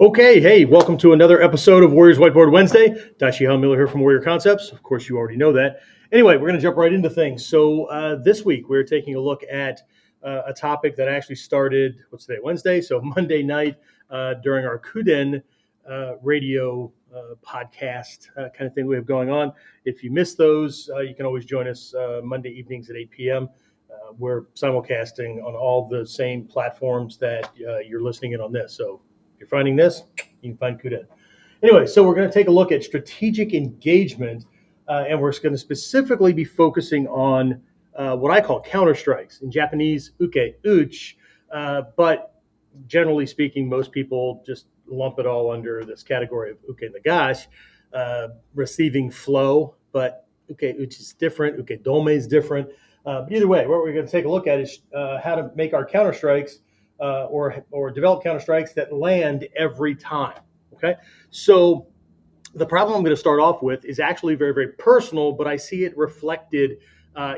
Okay, hey, welcome to another episode of Warriors Whiteboard Wednesday. Taijutsu Miller here from Warrior Concepts. Of course, you already know that. Anyway, we're going to jump right into things. So this week we're taking a look at a topic that actually started, what's today, Wednesday? So Monday night during our Kuden radio podcast kind of thing we have going on. If you missed those, you can always join us Monday evenings at 8 p.m. We're simulcasting on all the same platforms that you're listening in on this. So if you're finding this, you can find Kuden. Anyway, so we're going to take a look at strategic engagement, and we're going to specifically be focusing on what I call counter strikes. In Japanese, uchi, but generally speaking, most people just lump it all under this category of uke nagashi, receiving flow, but uchi is different, uke dome is different. But either way, what we're going to take a look at is how to make our counter strikes or develop counter strikes that land every time. Okay, so the problem I'm going to start off with is actually very, very personal, but I see it reflected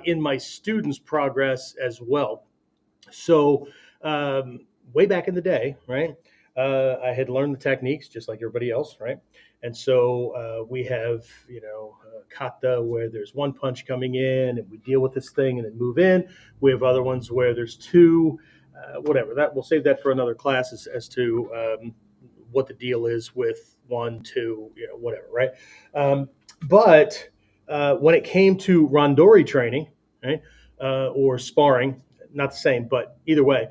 in my students' progress as well. So, way back in the day, right, I had learned the techniques just like everybody else, right? And so we have, kata where there's one punch coming in and we deal with this thing and then move in. We have other ones where there's two, whatever. That we'll save that for another class as to what the deal is with one, two, whatever, right? But when it came to randori training, right, or sparring, not the same, but either way,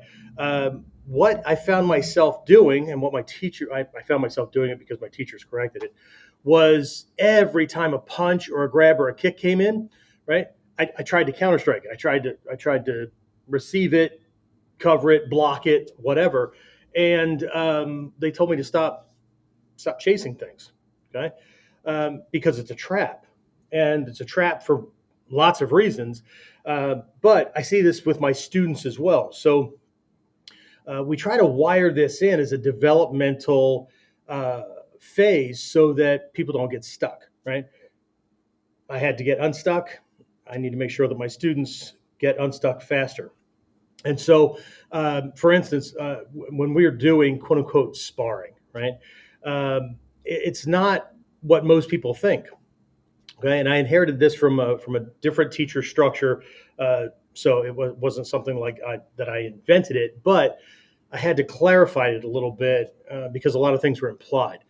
what I found myself doing, and what my teacher, I found myself doing it because my teachers corrected it, was every time a punch or a grab or a kick came in, right, I tried to counter strike it. I tried to receive it, cover it, block it, whatever. And they told me to stop chasing things, okay, because it's a trap, and it's a trap for lots of reasons. But I see this with my students as well. So we try to wire this in as a developmental phase so that people don't get stuck, right? I had to get unstuck. I need to make sure that my students get unstuck faster. And so, for instance, when we are doing quote unquote sparring, right, it's not what most people think. Okay, and I inherited this from a different teacher structure, so it wasn't something like that I invented it, but I had to clarify it a little bit because a lot of things were implied,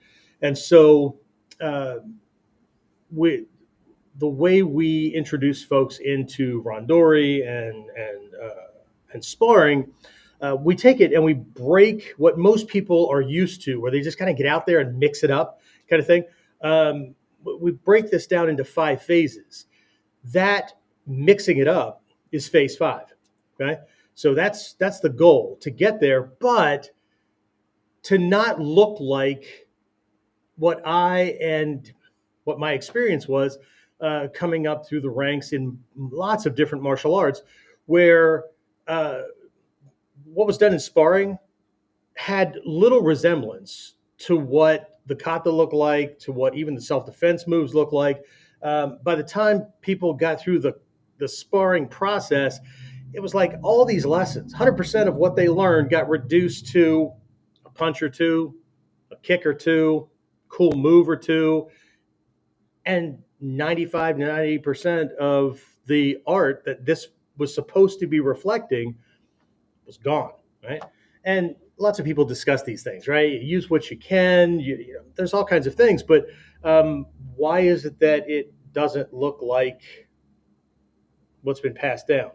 and so uh, we the way we introduce folks into randori and sparring, we take it and we break what most people are used to, where they just kind of get out there and mix it up, kind of thing. We break this down into 5 phases. That mixing it up is phase 5. Okay, so that's the goal to get there, but to not look like what I and what my experience was coming up through the ranks in lots of different martial arts, where uh, what was done in sparring had little resemblance to what the kata looked like, to what even the self defense moves look like. By the time people got through the sparring process, it was like all these lessons, 100% of what they learned got reduced to a punch or two, a kick or two, cool move or two, and 95 90% of the art that this was supposed to be reflecting was gone, right? And lots of people discuss these things, right? You use what you can. There's all kinds of things, but why is it that it doesn't look like what's been passed down?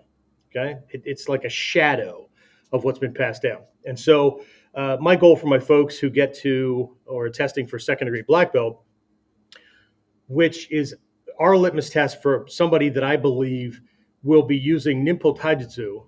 Okay, it's like a shadow of what's been passed down. And so, my goal for my folks who get to or are testing for second degree black belt, which is our litmus test for somebody that I believe will be using Nimpo Taijutsu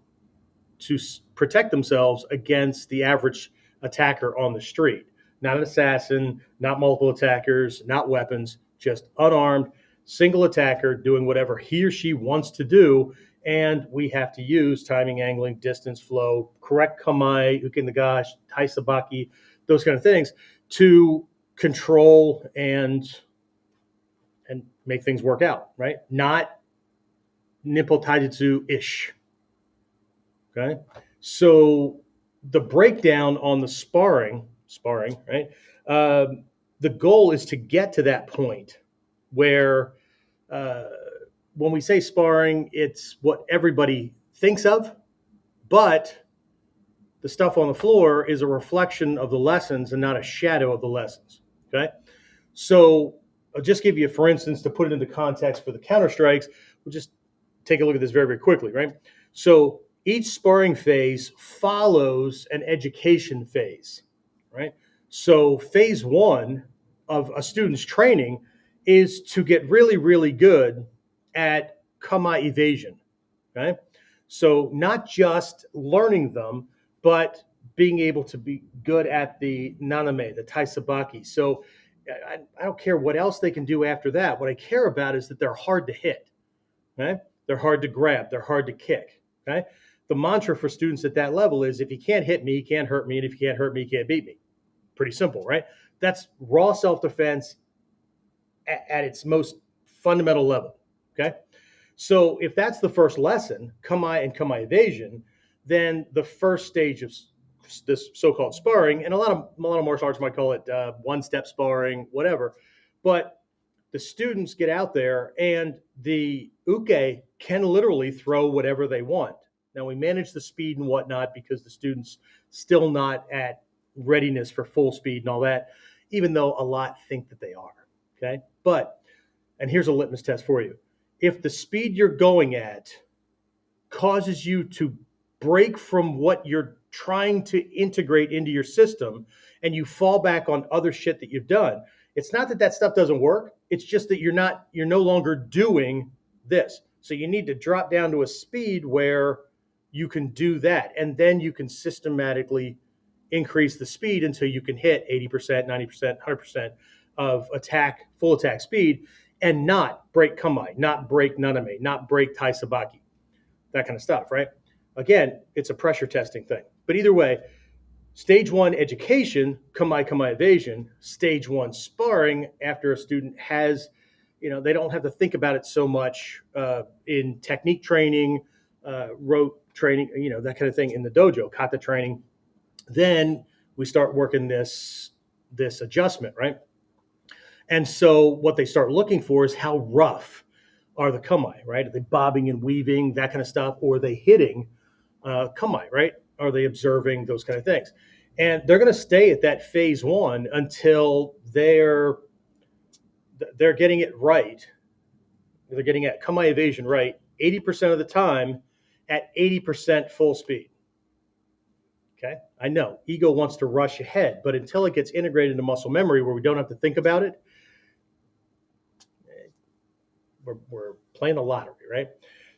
to protect themselves against the average attacker on the street. Not an assassin, not multiple attackers, not weapons, just unarmed, single attacker doing whatever he or she wants to do. And we have to use timing, angling, distance, flow, correct kamae, uke nagashi, tai sabaki, those kind of things to control and make things work out, right? Not Nimpo Taijutsu ish. Okay. So the breakdown on the sparring, sparring, right? The goal is to get to that point where uh, when we say sparring, it's what everybody thinks of, but the stuff on the floor is a reflection of the lessons and not a shadow of the lessons. Okay. So I'll just give you, for instance, to put it into context for the counter strikes, we'll just take a look at this very, very quickly, right? So each sparring phase follows an education phase, right? So phase one of a student's training is to get really, really good at kamae evasion, okay? So not just learning them, but being able to be good at the naname, the taisabaki. So I don't care what else they can do after that. What I care about is that they're hard to hit. Okay? They're hard to grab. They're hard to kick. Okay? The mantra for students at that level is if you can't hit me, you can't hurt me. And if you can't hurt me, you can't beat me. Pretty simple, right? That's raw self-defense at its most fundamental level. Okay? So if that's the first lesson, kamae and kamae evasion, then the first stage of this so-called sparring, and a lot of martial arts might call it one-step sparring, whatever, but the students get out there and the uke can literally throw whatever they want. Now we manage the speed and whatnot because the students still not at readiness for full speed and all that, even though a lot think that they are. Okay, but and here's a litmus test for you: if the speed you're going at causes you to break from what you're trying to integrate into your system and you fall back on other shit that you've done, it's not that that stuff doesn't work. It's just that you're no longer doing this. So you need to drop down to a speed where you can do that. And then you can systematically increase the speed until you can hit 80%, 90%, 100% of attack, full attack speed, and not break kamae, not break naname, not break taisabaki, that kind of stuff, right? Again, it's a pressure testing thing. But either way, stage one education, kamae evasion. Stage one sparring, after a student has, they don't have to think about it so much in technique training, rote training, that kind of thing in the dojo, kata training. Then we start working this adjustment, right? And so what they start looking for is how rough are the kamae, right? Are they bobbing and weaving, that kind of stuff, or are they hitting kamae, right? Are they observing those kind of things? And they're going to stay at that phase one until they're getting it right. They're getting at kamae evasion right 80% of the time at 80% full speed. Okay, I know ego wants to rush ahead, but until it gets integrated into muscle memory where we don't have to think about it, we're playing the lottery, right?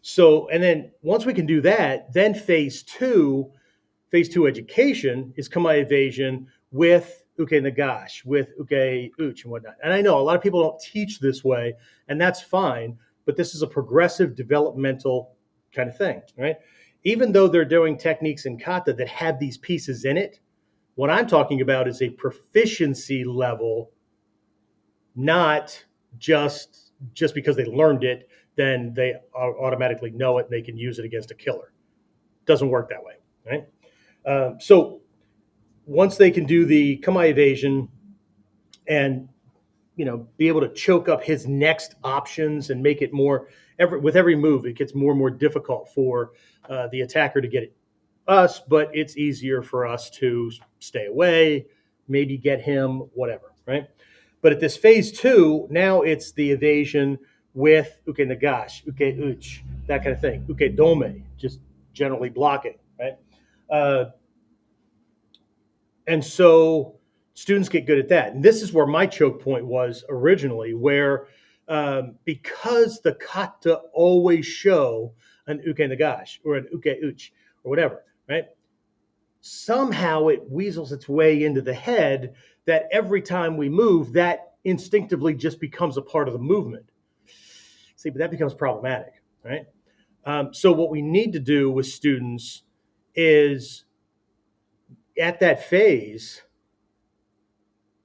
So, and then once we can do that, then phase two education is kamae evasion with uke nagashi, with uke uchi and whatnot. And I know a lot of people don't teach this way, and that's fine, but this is a progressive developmental kind of thing, right? Even though they're doing techniques in kata that have these pieces in it, what I'm talking about is a proficiency level, not just because they learned it, then they automatically know it and they can use it against a killer. Doesn't work that way, right? So once they can do the kamae evasion and be able to choke up his next options and make it more with every move, it gets more and more difficult for the attacker to get us, but it's easier for us to stay away, maybe get him, whatever, right? But at this phase two, now it's the evasion with uke nagashi, uke uchi, that kind of thing, uke dome, just generally blocking, right? And so students get good at that. And this is where my choke point was originally, where because the kata always show an uke nagashi or an uke uchi or whatever, right? Somehow it weasels its way into the head that every time we move, that instinctively just becomes a part of the movement. See, but that becomes problematic, right? So what we need to do with students is at that phase,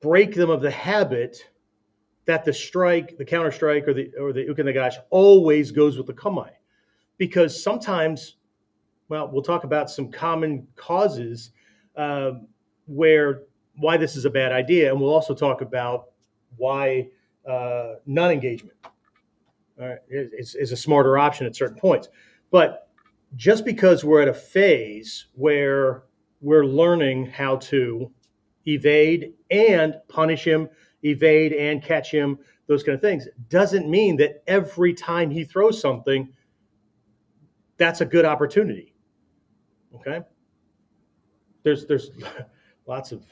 break them of the habit that the strike, the counter strike, or the uke nagashi always goes with the kamae, because sometimes, well, we'll talk about some common causes where why this is a bad idea, and we'll also talk about why non-engagement is a smarter option at certain points. But just because we're at a phase where we're learning how to evade and punish him, evade and catch him, those kind of things, doesn't mean that every time he throws something, that's a good opportunity. Okay? There's lots of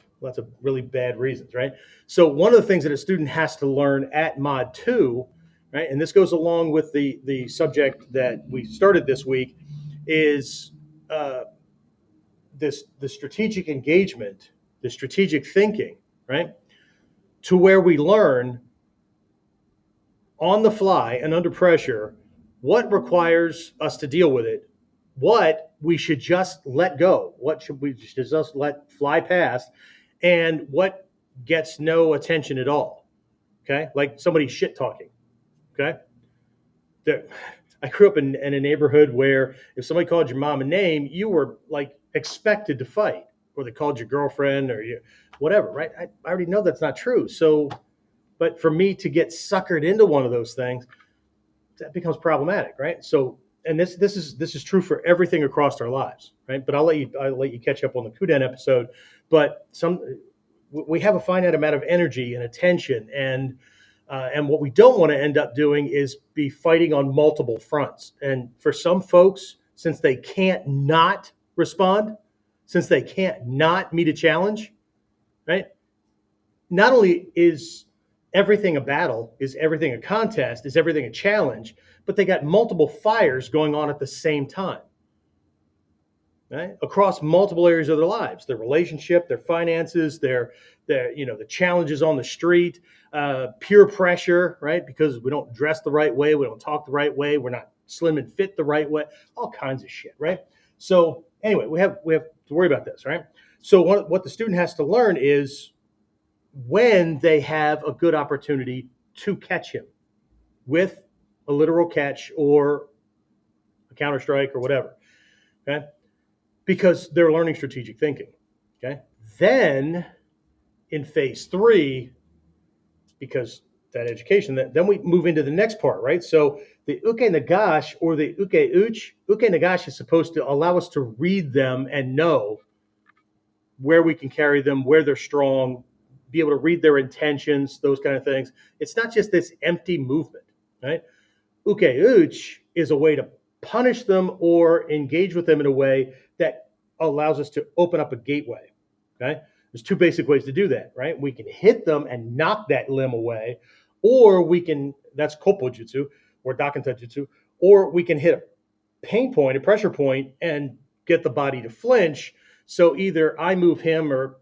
really bad reasons, right? So one of the things that a student has to learn at Mod 2, right, and this goes along with the subject that we started this week, is the strategic engagement, the strategic thinking, right, to where we learn on the fly and under pressure what requires us to deal with it, what we should just let go, what should we just let fly past, and what gets no attention at all. Okay, like somebody shit talking. Okay, I grew up in a neighborhood where if somebody called your mom a name, you were like expected to fight, or they called your girlfriend or you, whatever. Right? I already know that's not true. So, but for me to get suckered into one of those things, that becomes problematic, right? So, and this is true for everything across our lives, right? But I'll let you catch up on the Kuden episode. But we have a finite amount of energy and attention, and what we don't want to end up doing is be fighting on multiple fronts. And for some folks, since they can't not respond, since they can't not meet a challenge, right? Not only is everything a battle, is everything a contest, is everything a challenge, but they got multiple fires going on at the same time, right? Across multiple areas of their lives, their relationship, their finances, their the challenges on the street, peer pressure, right? Because we don't dress the right way, we don't talk the right way, we're not slim and fit the right way, all kinds of shit, right? So anyway, we have to worry about this, right? So what the student has to learn is when they have a good opportunity to catch him with a literal catch or a counter strike or whatever, okay? Because they're learning strategic thinking, okay? Then in phase 3, because that education, then we move into the next part, right? So the uke nagashi or the uke nagashi is supposed to allow us to read them and know where we can carry them, where they're strong, be able to read their intentions, those kind of things. It's not just this empty movement, right? Uke-uchi is a way to punish them or engage with them in a way that allows us to open up a gateway, okay? There's 2 basic ways to do that, right? We can hit them and knock that limb away, or we can, that's koppo jutsu or daken taijutsu, or we can hit a pain point, a pressure point, and get the body to flinch. So either I move him or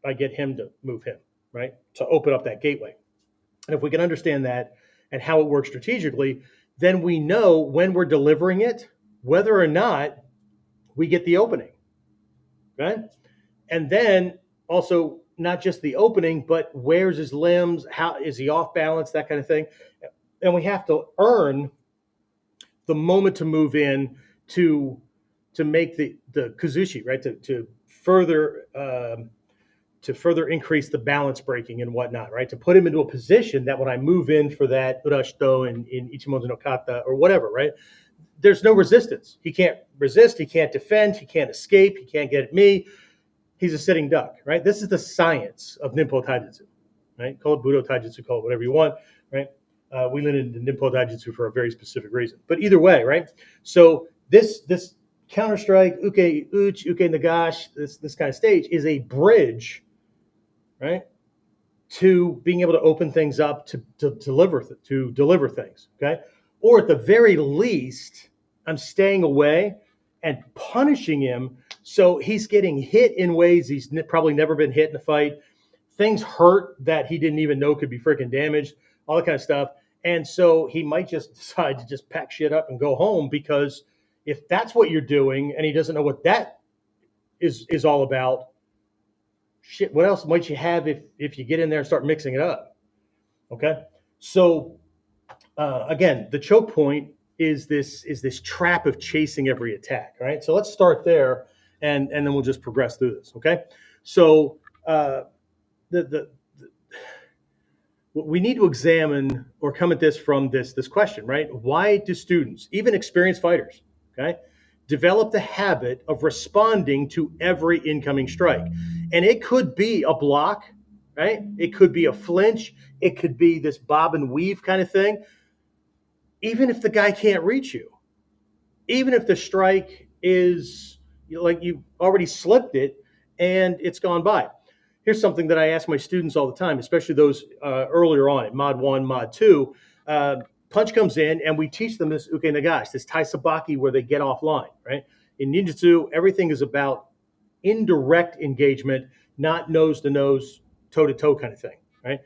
I get him to move him, right? To open up that gateway. And if we can understand that and how it works strategically, then we know when we're delivering it, whether or not we get the opening, right? And then also not just the opening, but where's his limbs? How is he off balance? That kind of thing. And we have to earn the moment to move in to make the kazushi, right? To further increase the balance breaking and whatnot, right? To put him into a position that when I move in for that urashito in Ichimonji no kata or whatever, right? There's no resistance. He can't resist. He can't defend. He can't escape. He can't get at me. He's a sitting duck, right? This is the science of Ninpo Taijutsu, right? Call it Budo Taijutsu, call it whatever you want, right? We lean into Ninpo Taijutsu for a very specific reason. But either way, right? So this counter strike, uke uchi, uke nagashi, this kind of stage is a bridge, right, to being able to open things up to deliver things, okay? Or at the very least, I'm staying away and punishing him so he's getting hit in ways he's probably never been hit in a fight. Things hurt that he didn't even know could be freaking damaged, all that kind of stuff. And so he might just decide to just pack shit up and go home, because if that's what you're doing and he doesn't know what that is all about, shit, what else might you have if you get in there and start mixing it up? Okay, so again, the choke point is this trap of chasing every attack. Right. So let's start there, and then we'll just progress through this. Okay. So the we need to examine or come at this from this question, right? Why do students, even experienced fighters, okay, develop the habit of responding to every incoming strike? And it could be a block, right? It could be a flinch. It could be this bob and weave kind of thing. Even if the guy can't reach you, even if the strike is like you've already slipped it and it's gone by. Here's something that I ask my students all the time, especially those earlier on at Mod 1, Mod 2. Punch comes in and we teach them this uke nagashi, this taisabaki where they get offline, right? In ninjutsu, everything is about indirect engagement, not nose to nose, toe to toe kind of thing, right?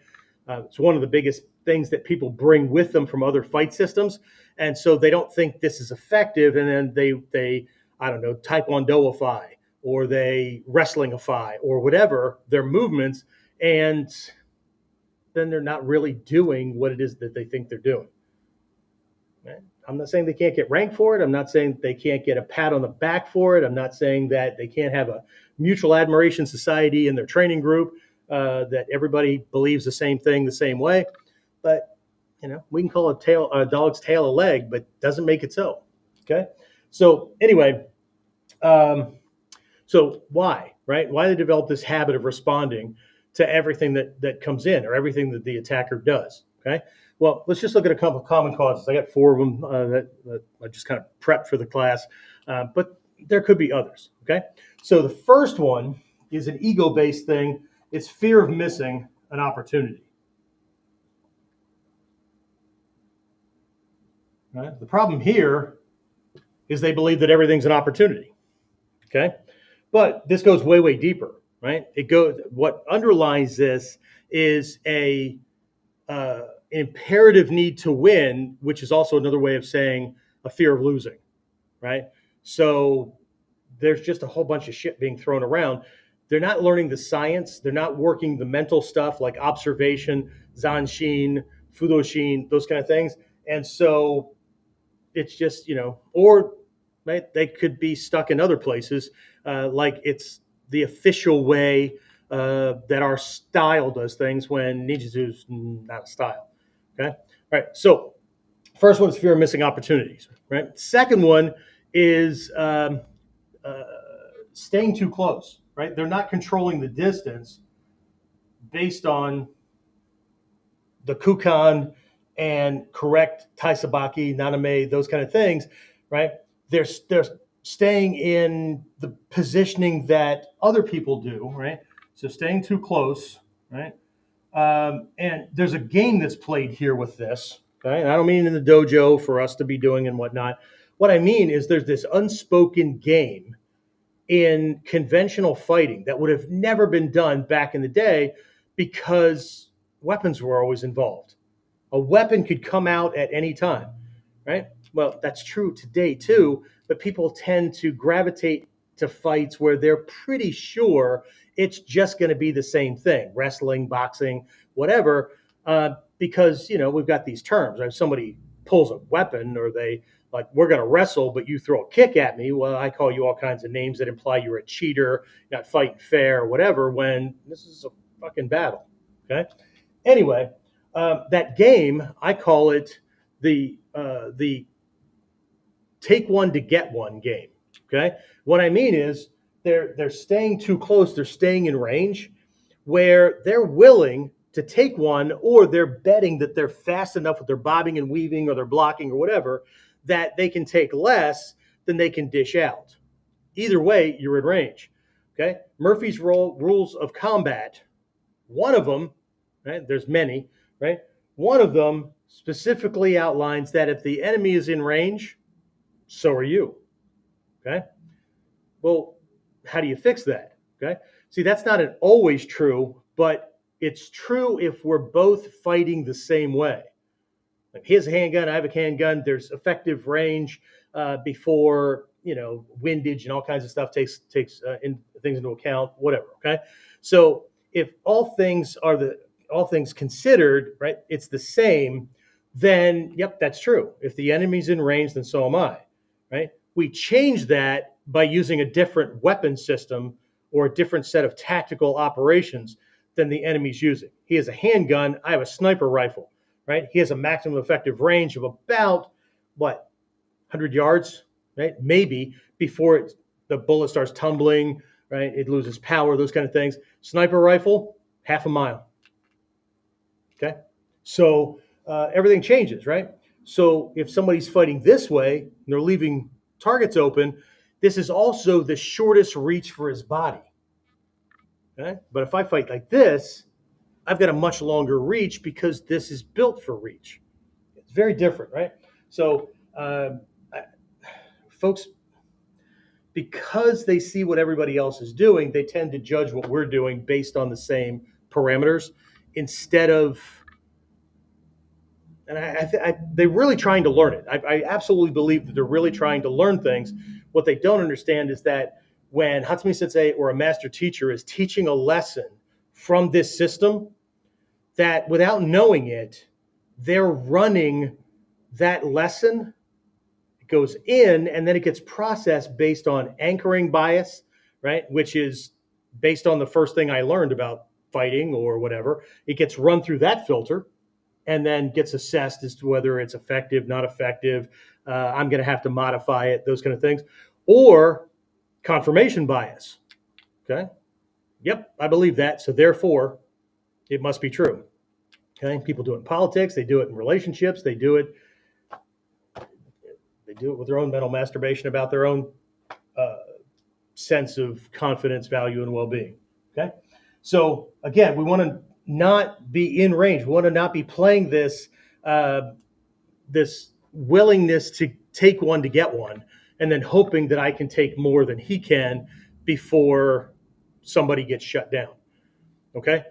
It's one of the biggest things that people bring with them from other fight systems, and so they don't think this is effective, and then they I don't know, taekwondo-ify or they wrestling-ify or whatever their movements, and then they're not really doing what it is that they think they're doing. Right? I'm not saying they can't get ranked for it. I'm not saying they can't get a pat on the back for it. I'm not saying that they can't have a mutual admiration society in their training group, that everybody believes the same thing the same way. But we can call a dog's tail a leg, but doesn't make it so. Okay. So anyway, so why, right? Why they develop this habit of responding to everything that comes in or everything that the attacker does. Okay. Well, let's just look at a couple of common causes. I got 4 of them that I just kind of prepped for the class, but there could be others. Okay. So the first one is an ego-based thing. It's fear of missing an opportunity. Right? The problem here is they believe that everything's an opportunity. Okay. But this goes way, way deeper, right? What underlies this is a imperative need to win, which is also another way of saying a fear of losing, right? So there's just a whole bunch of shit being thrown around. They're not learning the science. They're not working the mental stuff like observation, zanshin, fudoshin, those kind of things. And so it's just, or right, they could be stuck in other places, like it's the official way that our style does things when ninjutsu is not a style. Okay. All right. So first one is fear of missing opportunities. Right. Second one is staying too close. Right. They're not controlling the distance based on the kukan and correct taisabaki, naname, those kind of things. Right. They're staying in the positioning that other people do. Right. So staying too close. Right. And there's a game that's played here with this. Okay? And I don't mean in the dojo for us to be doing and whatnot. What I mean is there's this unspoken game in conventional fighting that would have never been done back in the day because weapons were always involved. A weapon could come out at any time, right? Well, that's true today too, but people tend to gravitate to fights where they're pretty sure it's just going to be the same thing, wrestling, boxing, whatever, because, we've got these terms. If somebody pulls a weapon or they like, we're going to wrestle, but you throw a kick at me, well, I call you all kinds of names that imply you're a cheater, not fighting fair or whatever, when this is a fucking battle, okay? Anyway, that game, I call it the take one to get one game, okay? What I mean is they're staying too close, they're staying in range where they're willing to take one, or they're betting that they're fast enough with their bobbing and weaving or their blocking or whatever that they can take less than they can dish out. Either way, you're in range, okay? Murphy's rules of combat, one of them, right? There's many, right? One of them specifically outlines that if the enemy is in range, so are you, okay? Well, how do you fix that? Okay. See, that's not always true, but it's true if we're both fighting the same way. Like he has a handgun, I have a handgun. There's effective range before windage and all kinds of stuff takes things into account. Whatever. Okay. So if all things considered, right, it's the same. Then yep, that's true. If the enemy's in range, then so am I. Right. We change that by using a different weapon system or a different set of tactical operations, than the enemy's using. He has a handgun. I have a sniper rifle, right? He has a maximum effective range of about, what, 100 yards, right? Maybe before the bullet starts tumbling, right? It loses power, those kind of things. Sniper rifle, half a mile. Okay. So everything changes, right? So if somebody's fighting this way and they're leaving targets open, this is also the shortest reach for his body. Okay. But if I fight like this, I've got a much longer reach because this is built for reach. It's very different, right? So folks, because they see what everybody else is doing, they tend to judge what we're doing based on the same parameters instead of, and they're really trying to learn it. I absolutely believe that they're really trying to learn things. What they don't understand is that when Hatsumi Sensei or a master teacher is teaching a lesson from this system, that without knowing it, they're running that lesson. It goes in and then it gets processed based on anchoring bias, right? Which is based on the first thing I learned about fighting or whatever. It gets run through that filter and then gets assessed as to whether it's effective, not effective. I'm going to have to modify it, those kind of things. Or confirmation bias. Okay. Yep, I believe that. So therefore, it must be true. Okay. People do it in politics. They do it in relationships. They do it with their own mental masturbation about their own sense of confidence, value, and well-being. Okay. So again, we want to not be in range. We want to not be playing this this willingness to take one to get one, and then hoping that I can take more than he can before somebody gets shut down. Okay.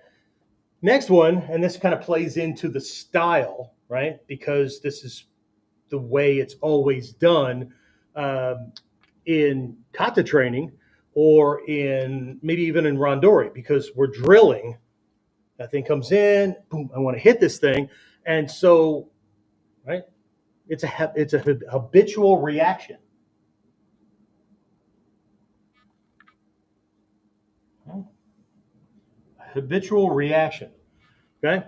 Next one, and this kind of plays into the style, right? Because this is the way it's always done in kata training or in maybe even in randori, because we're drilling. That thing comes in, boom, I want to hit this thing. And so, right, it's a habitual reaction. Habitual reaction, okay?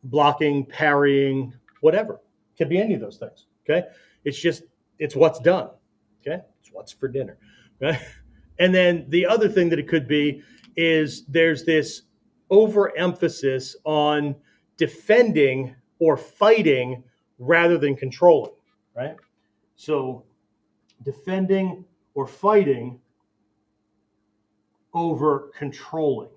Blocking, parrying, whatever. Could be any of those things, okay? It's what's done, okay? It's what's for dinner, okay? And then the other thing that it could be is there's this overemphasis on defending or fighting rather than controlling, right? So defending or fighting over controlling.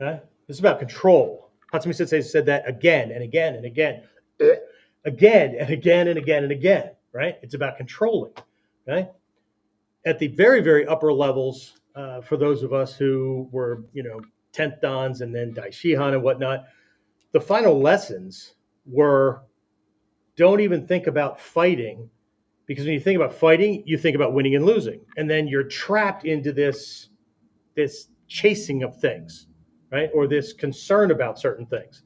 Okay? This is about control. Hatsumi Sensei said that again and again and again, again and again and again and again, right? It's about controlling, okay? At the very, very upper levels, for those of us who were, 10th dans and then Daishihan and whatnot, the final lessons were don't even think about fighting, because when you think about fighting, you think about winning and losing. And then you're trapped into this chasing of things, right? Or this concern about certain things,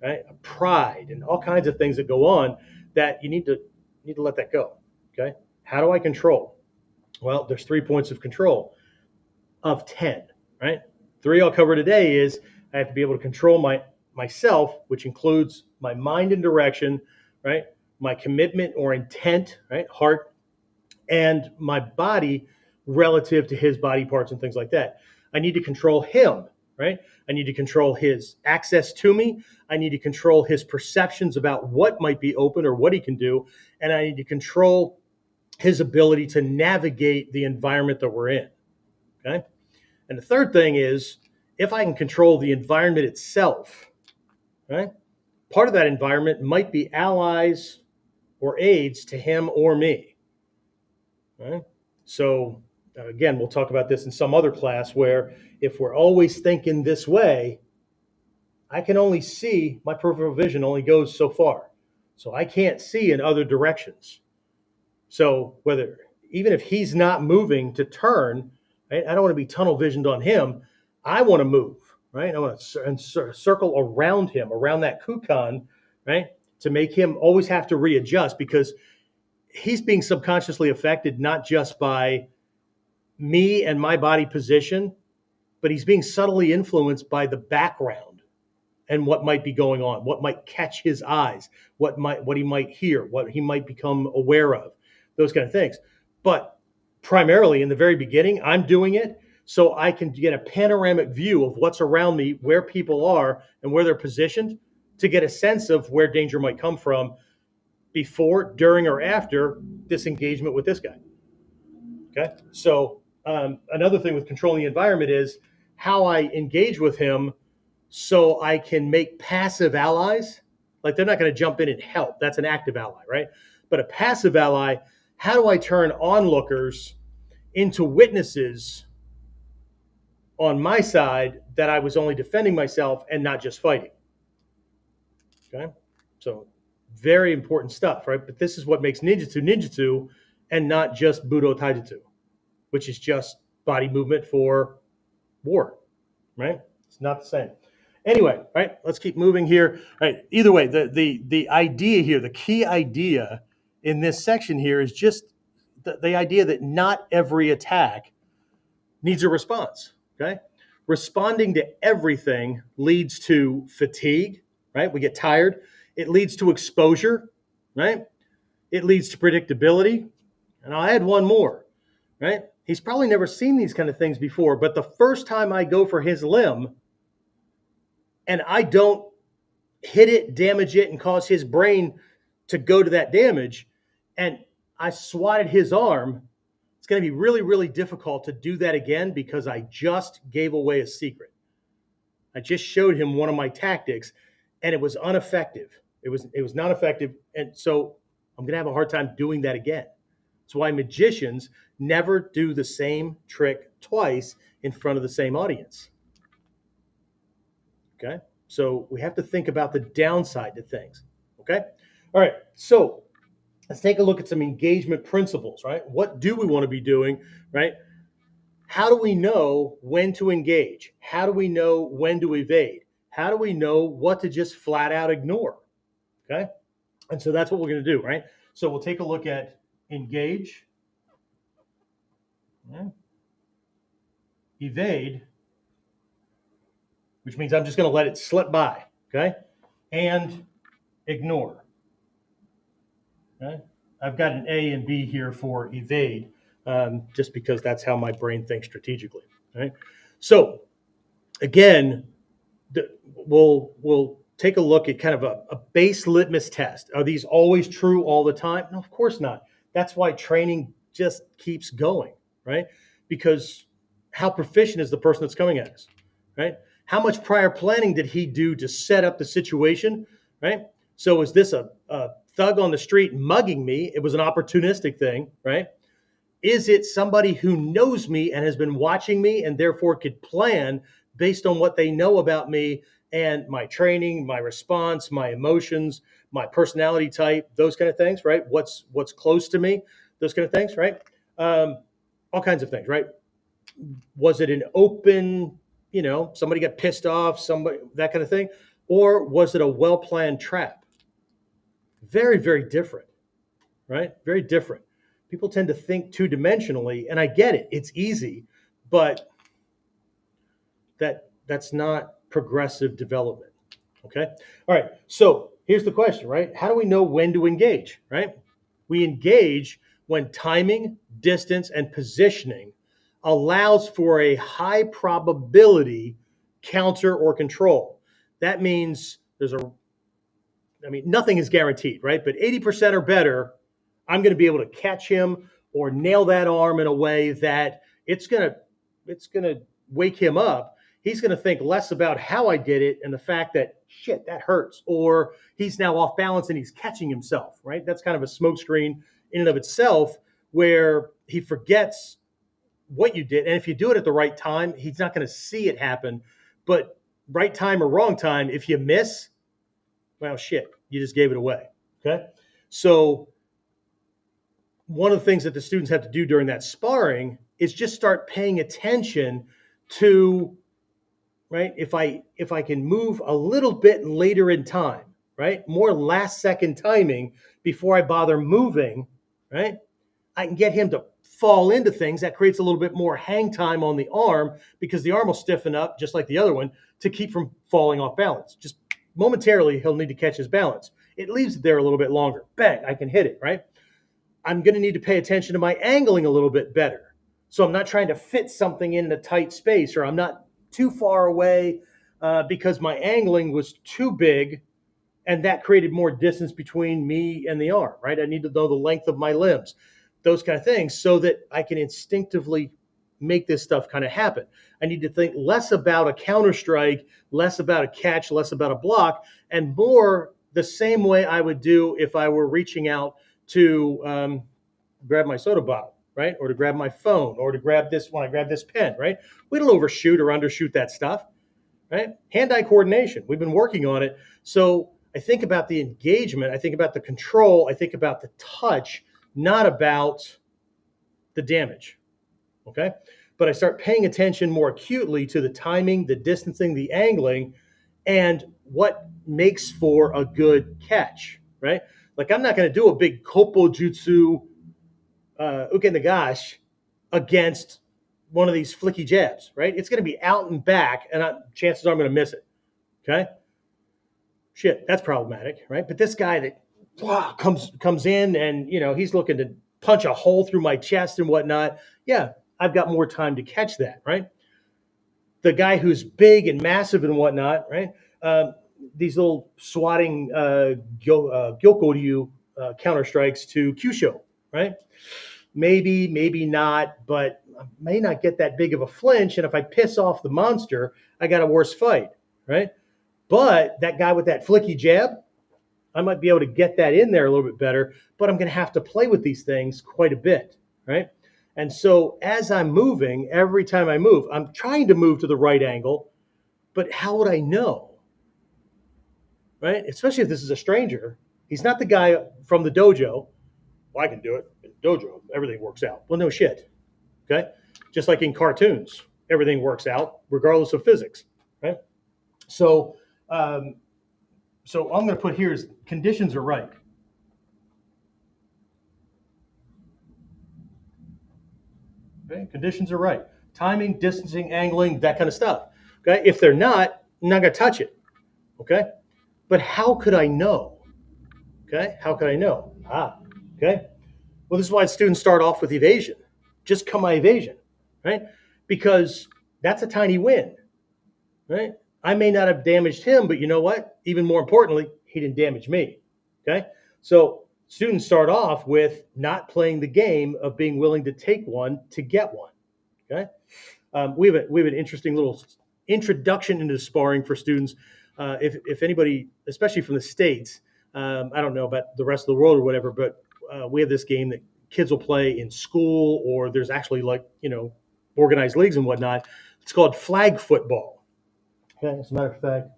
right? Pride and all kinds of things that go on that you need to let that go, okay? How do I control? Well, there's 3 points of control of 10, right? 3 I'll cover today is I have to be able to control myself, which includes my mind and direction, right? My commitment or intent, right? Heart, and my body relative to his body parts and things like that. I need to control him, right? I need to control his access to me. I need to control his perceptions about what might be open or what he can do. And I need to control his ability to navigate the environment that we're in, okay? And the third thing is, if I can control the environment itself, right? Part of that environment might be allies or aides to him or me, right? So again, we'll talk about this in some other class where if we're always thinking this way, I can only see, my peripheral vision only goes so far. So I can't see in other directions. So even if he's not moving to turn, right, I don't want to be tunnel visioned on him. I want to move, right? I want to circle around him, around that kukan, right? To make him always have to readjust, because he's being subconsciously affected, not just by me and my body position, but he's being subtly influenced by the background and what might be going on, what might catch his eyes, what he might hear, what he might become aware of, those kind of things. But primarily in the very beginning, I'm doing it so I can get a panoramic view of what's around me, where people are and where they're positioned, to get a sense of where danger might come from before, during, or after this engagement with this guy. Okay. So another thing with controlling the environment is how I engage with him so I can make passive allies. Like, they're not going to jump in and help. That's an active ally, right? But a passive ally, how do I turn onlookers into witnesses on my side that I was only defending myself and not just fighting? Okay. So very important stuff, right? But this is what makes ninjutsu and not just Budo Taijutsu, which is just body movement for war, right? It's not the same. Anyway, right, let's keep moving here. Right. Either way, the idea here, the key idea in this section here is just the idea that not every attack needs a response. Okay. Responding to everything leads to fatigue, right? We get tired. It leads to exposure, right? It leads to predictability. And I'll add one more, right? He's probably never seen these kind of things before, but the first time I go for his limb and I don't hit it, damage it, and cause his brain to go to that damage, and I swatted his arm, it's going to be really, really difficult to do that again because I just gave away a secret. I just showed him one of my tactics, and it was ineffective. It was not effective, and so I'm going to have a hard time doing that again. That's why magicians never do the same trick twice in front of the same audience. Okay, so we have to think about the downside to things. Okay, all right, so let's take a look at some engagement principles, right? What do we want to be doing, right? How do we know when to engage? How do we know when to evade? How do we know what to just flat out ignore? Okay, and so that's what we're going to do, right? So we'll take a look at engage, evade, which means I'm just going to let it slip by, okay, and ignore. Okay? I've got an A and B here for evade, just because that's how my brain thinks strategically. Right? So again, we'll take a look at kind of a base litmus test. Are these always true all the time? No, of course not. That's why training just keeps going, right? Because how proficient is the person that's coming at us, right? How much prior planning did he do to set up the situation, right? So is this a thug on the street mugging me? It was an opportunistic thing, right? Is it somebody who knows me and has been watching me and therefore could plan based on what they know about me and my training, my response, my emotions, my personality type, those kind of things, right? What's close to me, those kind of things, right? All kinds of things, right? Was it an open, somebody got pissed off, somebody, that kind of thing? Or was it a well-planned trap? Very, very different, right? Very different. People tend to think two-dimensionally, and I get it. It's easy, but that's not progressive development, okay? All right, so here's the question, right? How do we know when to engage, right? We engage when timing, distance, and positioning allows for a high probability counter or control. That means nothing is guaranteed, right? But 80% or better, I'm going to be able to catch him or nail that arm in a way that it's going to wake him up. He's going to think less about how I did it and the fact that, shit, that hurts. Or he's now off balance and he's catching himself, right? That's kind of a smokescreen in and of itself where he forgets what you did. And if you do it at the right time, he's not going to see it happen. But right time or wrong time, if you miss, well, shit, you just gave it away, okay? So one of the things that the students have to do during that sparring is just start paying attention to, right? If I can move a little bit later in time, right? More last second timing before I bother moving, right? I can get him to fall into things, that creates a little bit more hang time on the arm because the arm will stiffen up just like the other one to keep from falling off balance. Just momentarily, he'll need to catch his balance. It leaves it there a little bit longer. Bang, I can hit it, right? I'm going to need to pay attention to my angling a little bit better. So I'm not trying to fit something in a tight space, or I'm not too far away because my angling was too big, and that created more distance between me and the arm, right? I need to know the length of my limbs, those kind of things, so that I can instinctively make this stuff kind of happen. I need to think less about a counter strike, less about a catch, less about a block, and more the same way I would do if I were reaching out to grab my soda bottle, right? Or to grab my phone, or to grab this when I grab this pen, right? We don't overshoot or undershoot that stuff, right? Hand-eye coordination. We've been working on it. So I think about the engagement. I think about the control. I think about the touch, not about the damage, okay? But I start paying attention more acutely to the timing, the distancing, the angling, and what makes for a good catch, right? Like, I'm not going to do a big Kopo Jutsu uke nagashi against one of these flicky jabs, right? It's going to be out and back, and chances are I'm going to miss it, okay? Shit, that's problematic, right? But this guy that comes in and, he's looking to punch a hole through my chest and whatnot, yeah, I've got more time to catch that, right? The guy who's big and massive and whatnot, right? These little swatting Gyokoryu counter strikes to Kyusho, right? Maybe not, but I may not get that big of a flinch. And if I piss off the monster, I got a worse fight, right? But that guy with that flicky jab, I might be able to get that in there a little bit better, but I'm going to have to play with these things quite a bit, right? And so as I'm moving, every time I move, I'm trying to move to the right angle, but how would I know, right? Especially if this is a stranger. He's not the guy from the dojo. Well, I can do it in the dojo. Everything works out. Well, no shit, okay? Just like in cartoons, everything works out regardless of physics, right? So, so I'm going to put here is conditions are right. Okay, conditions are right. Timing, distancing, angling, that kind of stuff. Okay, if they're not, I'm not going to touch it. Okay, but how could I know? Okay, how could I know? Okay. Well, this is why students start off with evasion. Just kamae evasion, right? Because that's a tiny win, right? I may not have damaged him, but you know what? Even more importantly, he didn't damage me. Okay, so students start off with not playing the game of being willing to take one to get one. Okay, we have an interesting little introduction into sparring for students. If anybody, especially from the States, I don't know about the rest of the world or whatever, but we have this game that kids will play in school, or there's actually organized leagues and whatnot. It's called flag football. Okay, as a matter of fact,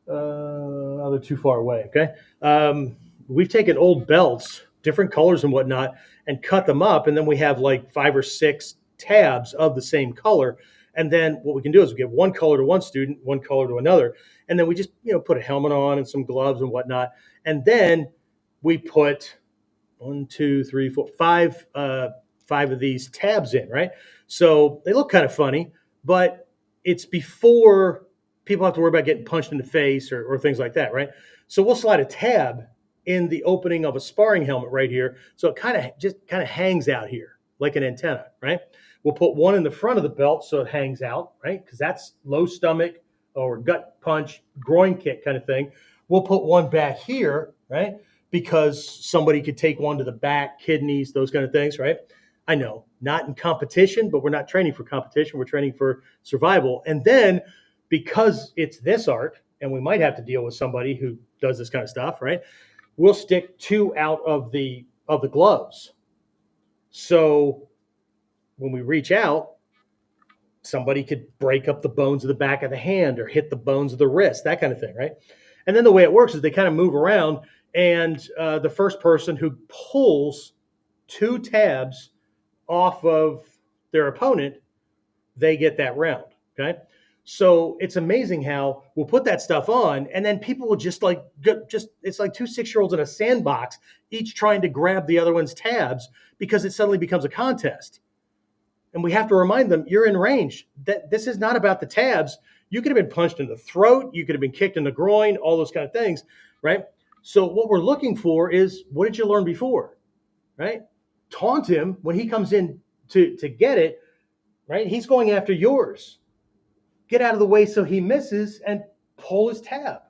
they're too far away. Okay, we've taken old belts, different colors and whatnot, and cut them up, and then we have like 5 or 6 tabs of the same color. And then what we can do is we give one color to one student, one color to another, and then we just put a helmet on and some gloves and whatnot, and then we put 1, 2, 3, 4, 5, 5 of these tabs in, right? So they look kind of funny, but it's before people have to worry about getting punched in the face or things like that, right? So we'll slide a tab in the opening of a sparring helmet right here, so it kind of hangs out here like an antenna, right? We'll put one in the front of the belt so it hangs out, right? Because that's low stomach or gut punch, groin kick kind of thing. We'll put one back here, right? Because somebody could take one to the back, kidneys, those kind of things, right? I know, not in competition, but we're not training for competition. We're training for survival. And then because it's this art, and we might have to deal with somebody who does this kind of stuff, right? We'll stick 2 out of the gloves. So when we reach out, somebody could break up the bones of the back of the hand or hit the bones of the wrist, that kind of thing, right? And then the way it works is they kind of move around, and the first person who pulls 2 tabs off of their opponent, they get that round, okay? So it's amazing how we'll put that stuff on, and then people will just like it's like two 6-year-olds in a sandbox, each trying to grab the other one's tabs because it suddenly becomes a contest. And we have to remind them, you're in range. That this is not about the tabs. You could have been punched in the throat, you could have been kicked in the groin, all those kind of things, right? So what we're looking for is, what did you learn before, right? Taunt him when he comes in to get it, right? He's going after yours. Get out of the way so he misses and pull his tab,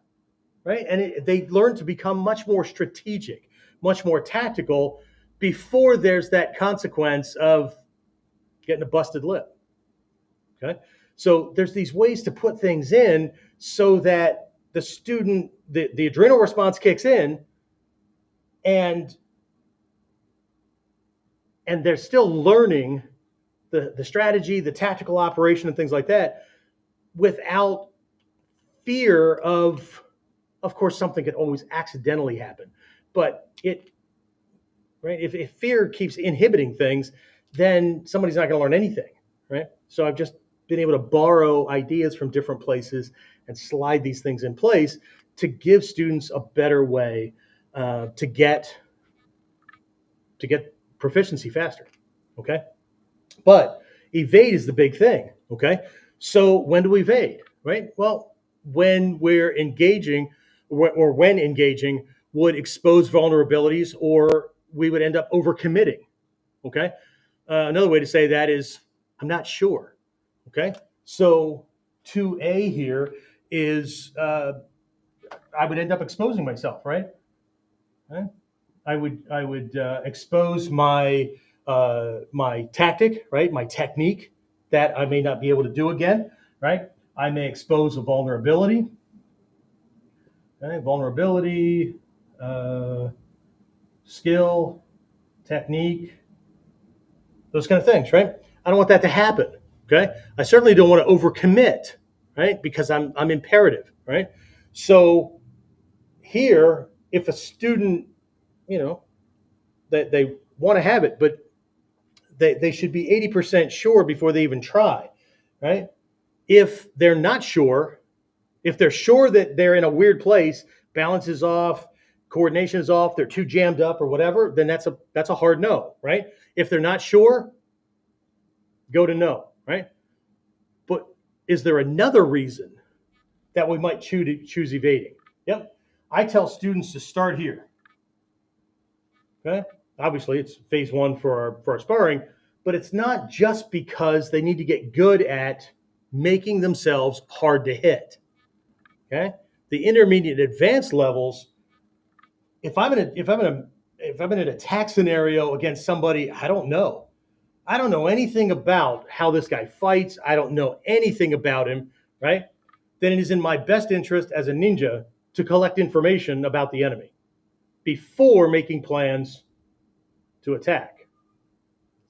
right? And they learn to become much more strategic, much more tactical before there's that consequence of getting a busted lip. Okay. So there's these ways to put things in so that the student, the adrenal response kicks in, and they're still learning the strategy, the tactical operation, and things like that without fear of course, something could always accidentally happen, but right, if fear keeps inhibiting things, then somebody's not going to learn anything, right? So I've just been able to borrow ideas from different places and slide these things in place to give students a better way to get proficiency faster. Okay, but evade is the big thing. Okay, so when do we evade? Right. Well, when we're engaging, or when engaging would expose vulnerabilities, or we would end up overcommitting. Okay. Another way to say that is, I'm not sure. Okay. So 2A here is I would end up exposing myself, right? Okay. I would expose my tactic, right? My technique that I may not be able to do again, right? I may expose a vulnerability. Okay? Vulnerability, uh, skill, technique, those kind of things, right? I don't want that to happen. Okay. I certainly don't want to overcommit, right? Because I'm imperative, right? So here, if a student, you know, that they want to have it, but they should be 80% sure before they even try, right? If they're not sure, if they're sure that they're in a weird place, balance is off, coordination is off, they're too jammed up or whatever, then that's a hard no, right? If they're not sure, go to no, right? But is there another reason that we might choose evading? Yep. I tell students to start here. Okay. Obviously, it's phase one for our sparring, but it's not just because they need to get good at making themselves hard to hit. Okay. The intermediate advanced levels, if I'm in an attack scenario against somebody I don't know, I don't know anything about how this guy fights. I don't know anything about him, right? Then it is in my best interest as a ninja to collect information about the enemy before making plans to attack.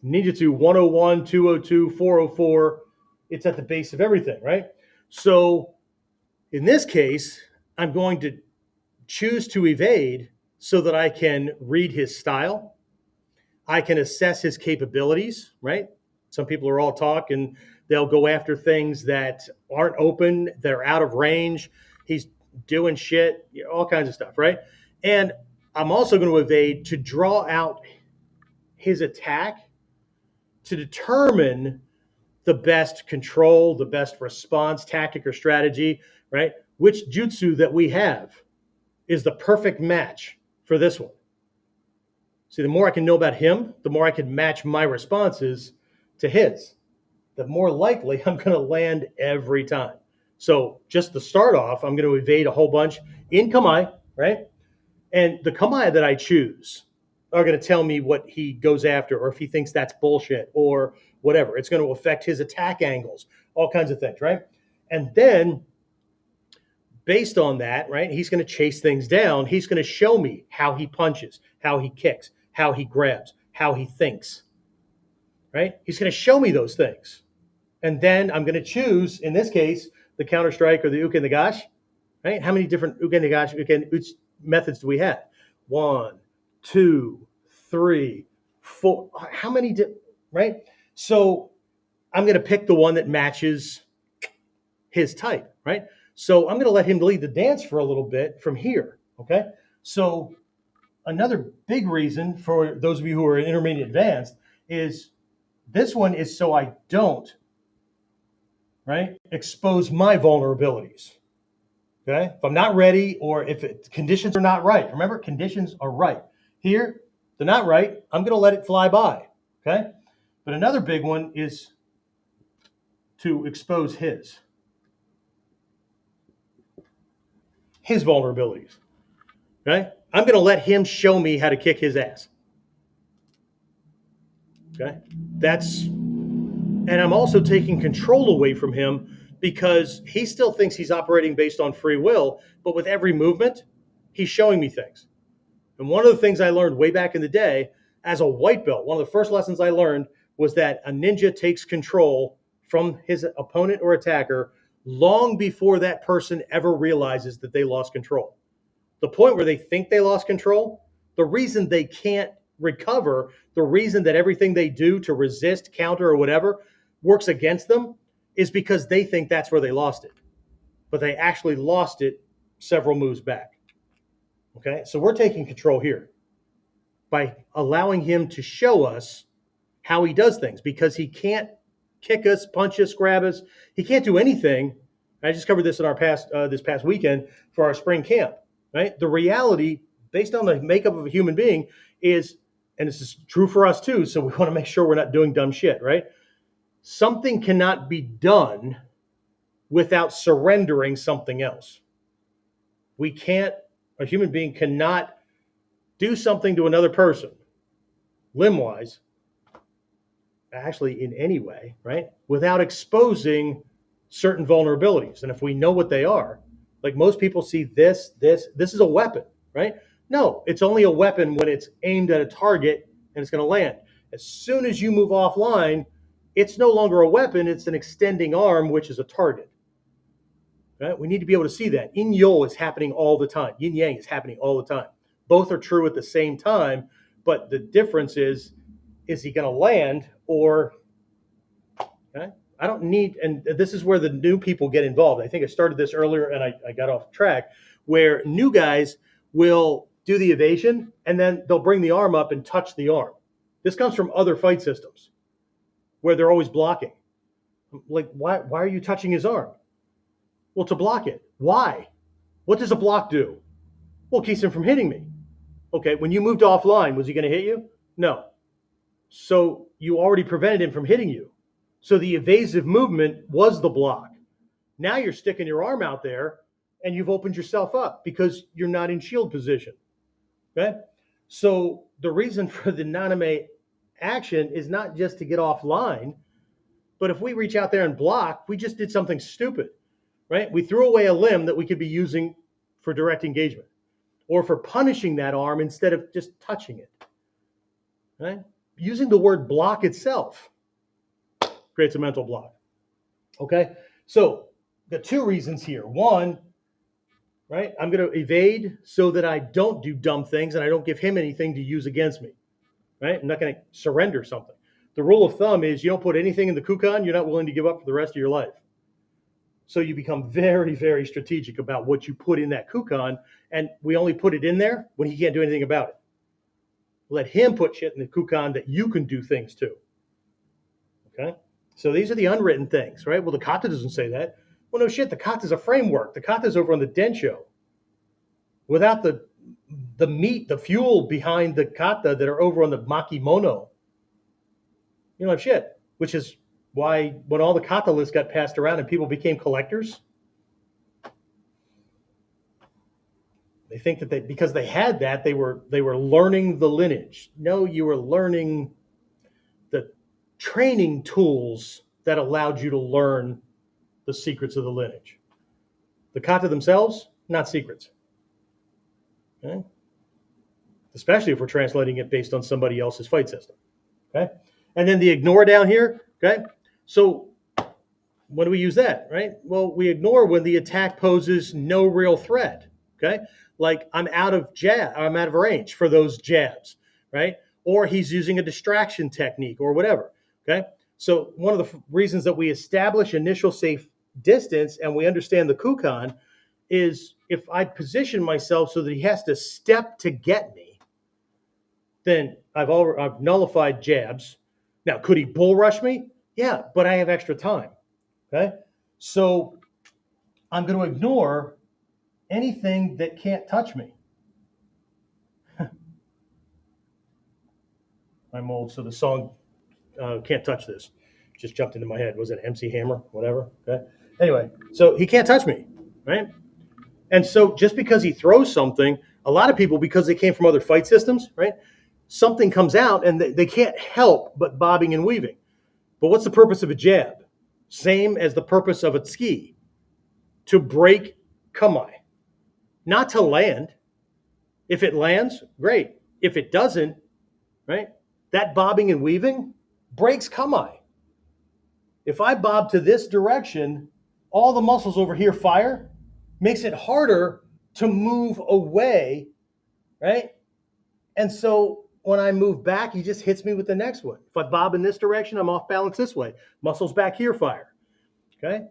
Ninjutsu 101, 202, 404, it's at the base of everything, right? So in this case, I'm going to choose to evade so that I can read his style. I can assess his capabilities, right? Some people are all talk and they'll go after things that aren't open, they're out of range. He's doing shit, all kinds of stuff, right? And I'm also going to evade to draw out his attack to determine the best control, the best response tactic or strategy, right? Which jutsu that we have is the perfect match for this one. See, the more I can know about him, the more I can match my responses to his, the more likely I'm going to land every time. So just to start off, I'm going to evade a whole bunch in kamae, right? And the kamae that I choose are going to tell me what he goes after, or if he thinks that's bullshit, or whatever. It's going to affect his attack angles, all kinds of things, right? And then based on that, right, he's going to chase things down. He's going to show me how he punches, how he kicks, how he grabs, how he thinks, right? He's going to show me those things. And then I'm going to choose, in this case, the counter strike or the uke nagashi, right? How many different uke nagashi, uchi methods do we have? 1, 2, 3, 4. How many, right? So I'm going to pick the one that matches his type, right? So I'm going to let him lead the dance for a little bit from here, okay? So another big reason for those of you who are intermediate advanced is this one is so I don't, right, expose my vulnerabilities, okay? If I'm not ready or if conditions are not right, remember, conditions are right. Here, they're not right. I'm going to let it fly by, okay? But another big one is to expose his vulnerabilities, okay? I'm going to let him show me how to kick his ass, okay? And I'm also taking control away from him because he still thinks he's operating based on free will, but with every movement, he's showing me things. And one of the things I learned way back in the day as a white belt, one of the first lessons I learned was that a ninja takes control from his opponent or attacker long before that person ever realizes that they lost control. The point where they think they lost control, the reason they can't recover, the reason that everything they do to resist, counter, or whatever works against them is because they think that's where they lost it. But they actually lost it several moves back. Okay, so we're taking control here by allowing him to show us how he does things because he can't kick us, punch us, grab us. He can't do anything. I just covered this in our this past weekend for our spring camp, right? The reality, based on the makeup of a human being, is, and this is true for us too, so we want to make sure we're not doing dumb shit, right? Something cannot be done without surrendering something else. We can't, a human being cannot do something to another person, limb-wise, actually in any way, right, without exposing certain vulnerabilities. And if we know what they are, like most people see this is a weapon, right? No, it's only a weapon when it's aimed at a target and it's going to land. As soon as you move offline, it's no longer a weapon, it's an extending arm, which is a target. Right? We need to be able to see that. Yin Yo is happening all the time. Yin Yang is happening all the time. Both are true at the same time, but the difference is he going to land or, okay? I don't need, and this is where the new people get involved. I think I started this earlier and I got off track, where new guys will do the evasion and then they'll bring the arm up and touch the arm. This comes from other fight systems where they're always blocking. Like, why are you touching his arm? Well, to block it. Why? What does a block do? Well, it keeps him from hitting me. Okay, when you moved offline, was he going to hit you? No. So you already prevented him from hitting you. So the evasive movement was the block. Now you're sticking your arm out there and you've opened yourself up because you're not in shield position. Okay? So the reason for the naname action is not just to get offline, but if we reach out there and block, we just did something stupid. Right? We threw away a limb that we could be using for direct engagement or for punishing that arm instead of just touching it. Right? Using the word block itself creates a mental block. Okay? So the two reasons here. One, right? I'm going to evade so that I don't do dumb things and I don't give him anything to use against me. Right? I'm not going to surrender something. The rule of thumb is you don't put anything in the kukan you're not willing to give up for the rest of your life. So you become very, very strategic about what you put in that kukan, and we only put it in there when he can't do anything about it. Let him put shit in the kukan that you can do things to. Okay? So these are the unwritten things, right? Well, the kata doesn't say that. Well, no shit, the kata is a framework. The kata is over on the densho. Without the meat, the fuel behind the kata that are over on the makimono, you don't have shit, which is why when all the kata lists got passed around and people became collectors, they think that because they had that, they were learning the lineage. No, you were learning the training tools that allowed you to learn the secrets of the lineage. The kata themselves, not secrets. Okay? Especially if we're translating it based on somebody else's fight system. Okay? And then the ignore down here, okay? So when do we use that, right? Well, we ignore when the attack poses no real threat, okay? Like I'm out of range for those jabs, right? Or he's using a distraction technique or whatever, okay? So one of the reasons that we establish initial safe distance and we understand the kukan, is if I position myself so that he has to step to get me, then I've nullified jabs. Now, could he bull rush me? Yeah, but I have extra time. Okay, so I'm going to ignore anything that can't touch me. I'm old, so the song "Can't Touch This" just jumped into my head. Was it MC Hammer? Whatever. Okay. Anyway, so he can't touch me, right? And so just because he throws something, a lot of people, because they came from other fight systems, right? Something comes out and they can't help but bobbing and weaving. But what's the purpose of a jab? Same as the purpose of a tsuki, to break kamae, not to land. If it lands, great. If it doesn't, right? That bobbing and weaving breaks kamae. If I bob to this direction, all the muscles over here fire, makes it harder to move away, right? And so when I move back, he just hits me with the next one. If I bob in this direction, I'm off balance this way. Muscles back here fire, okay?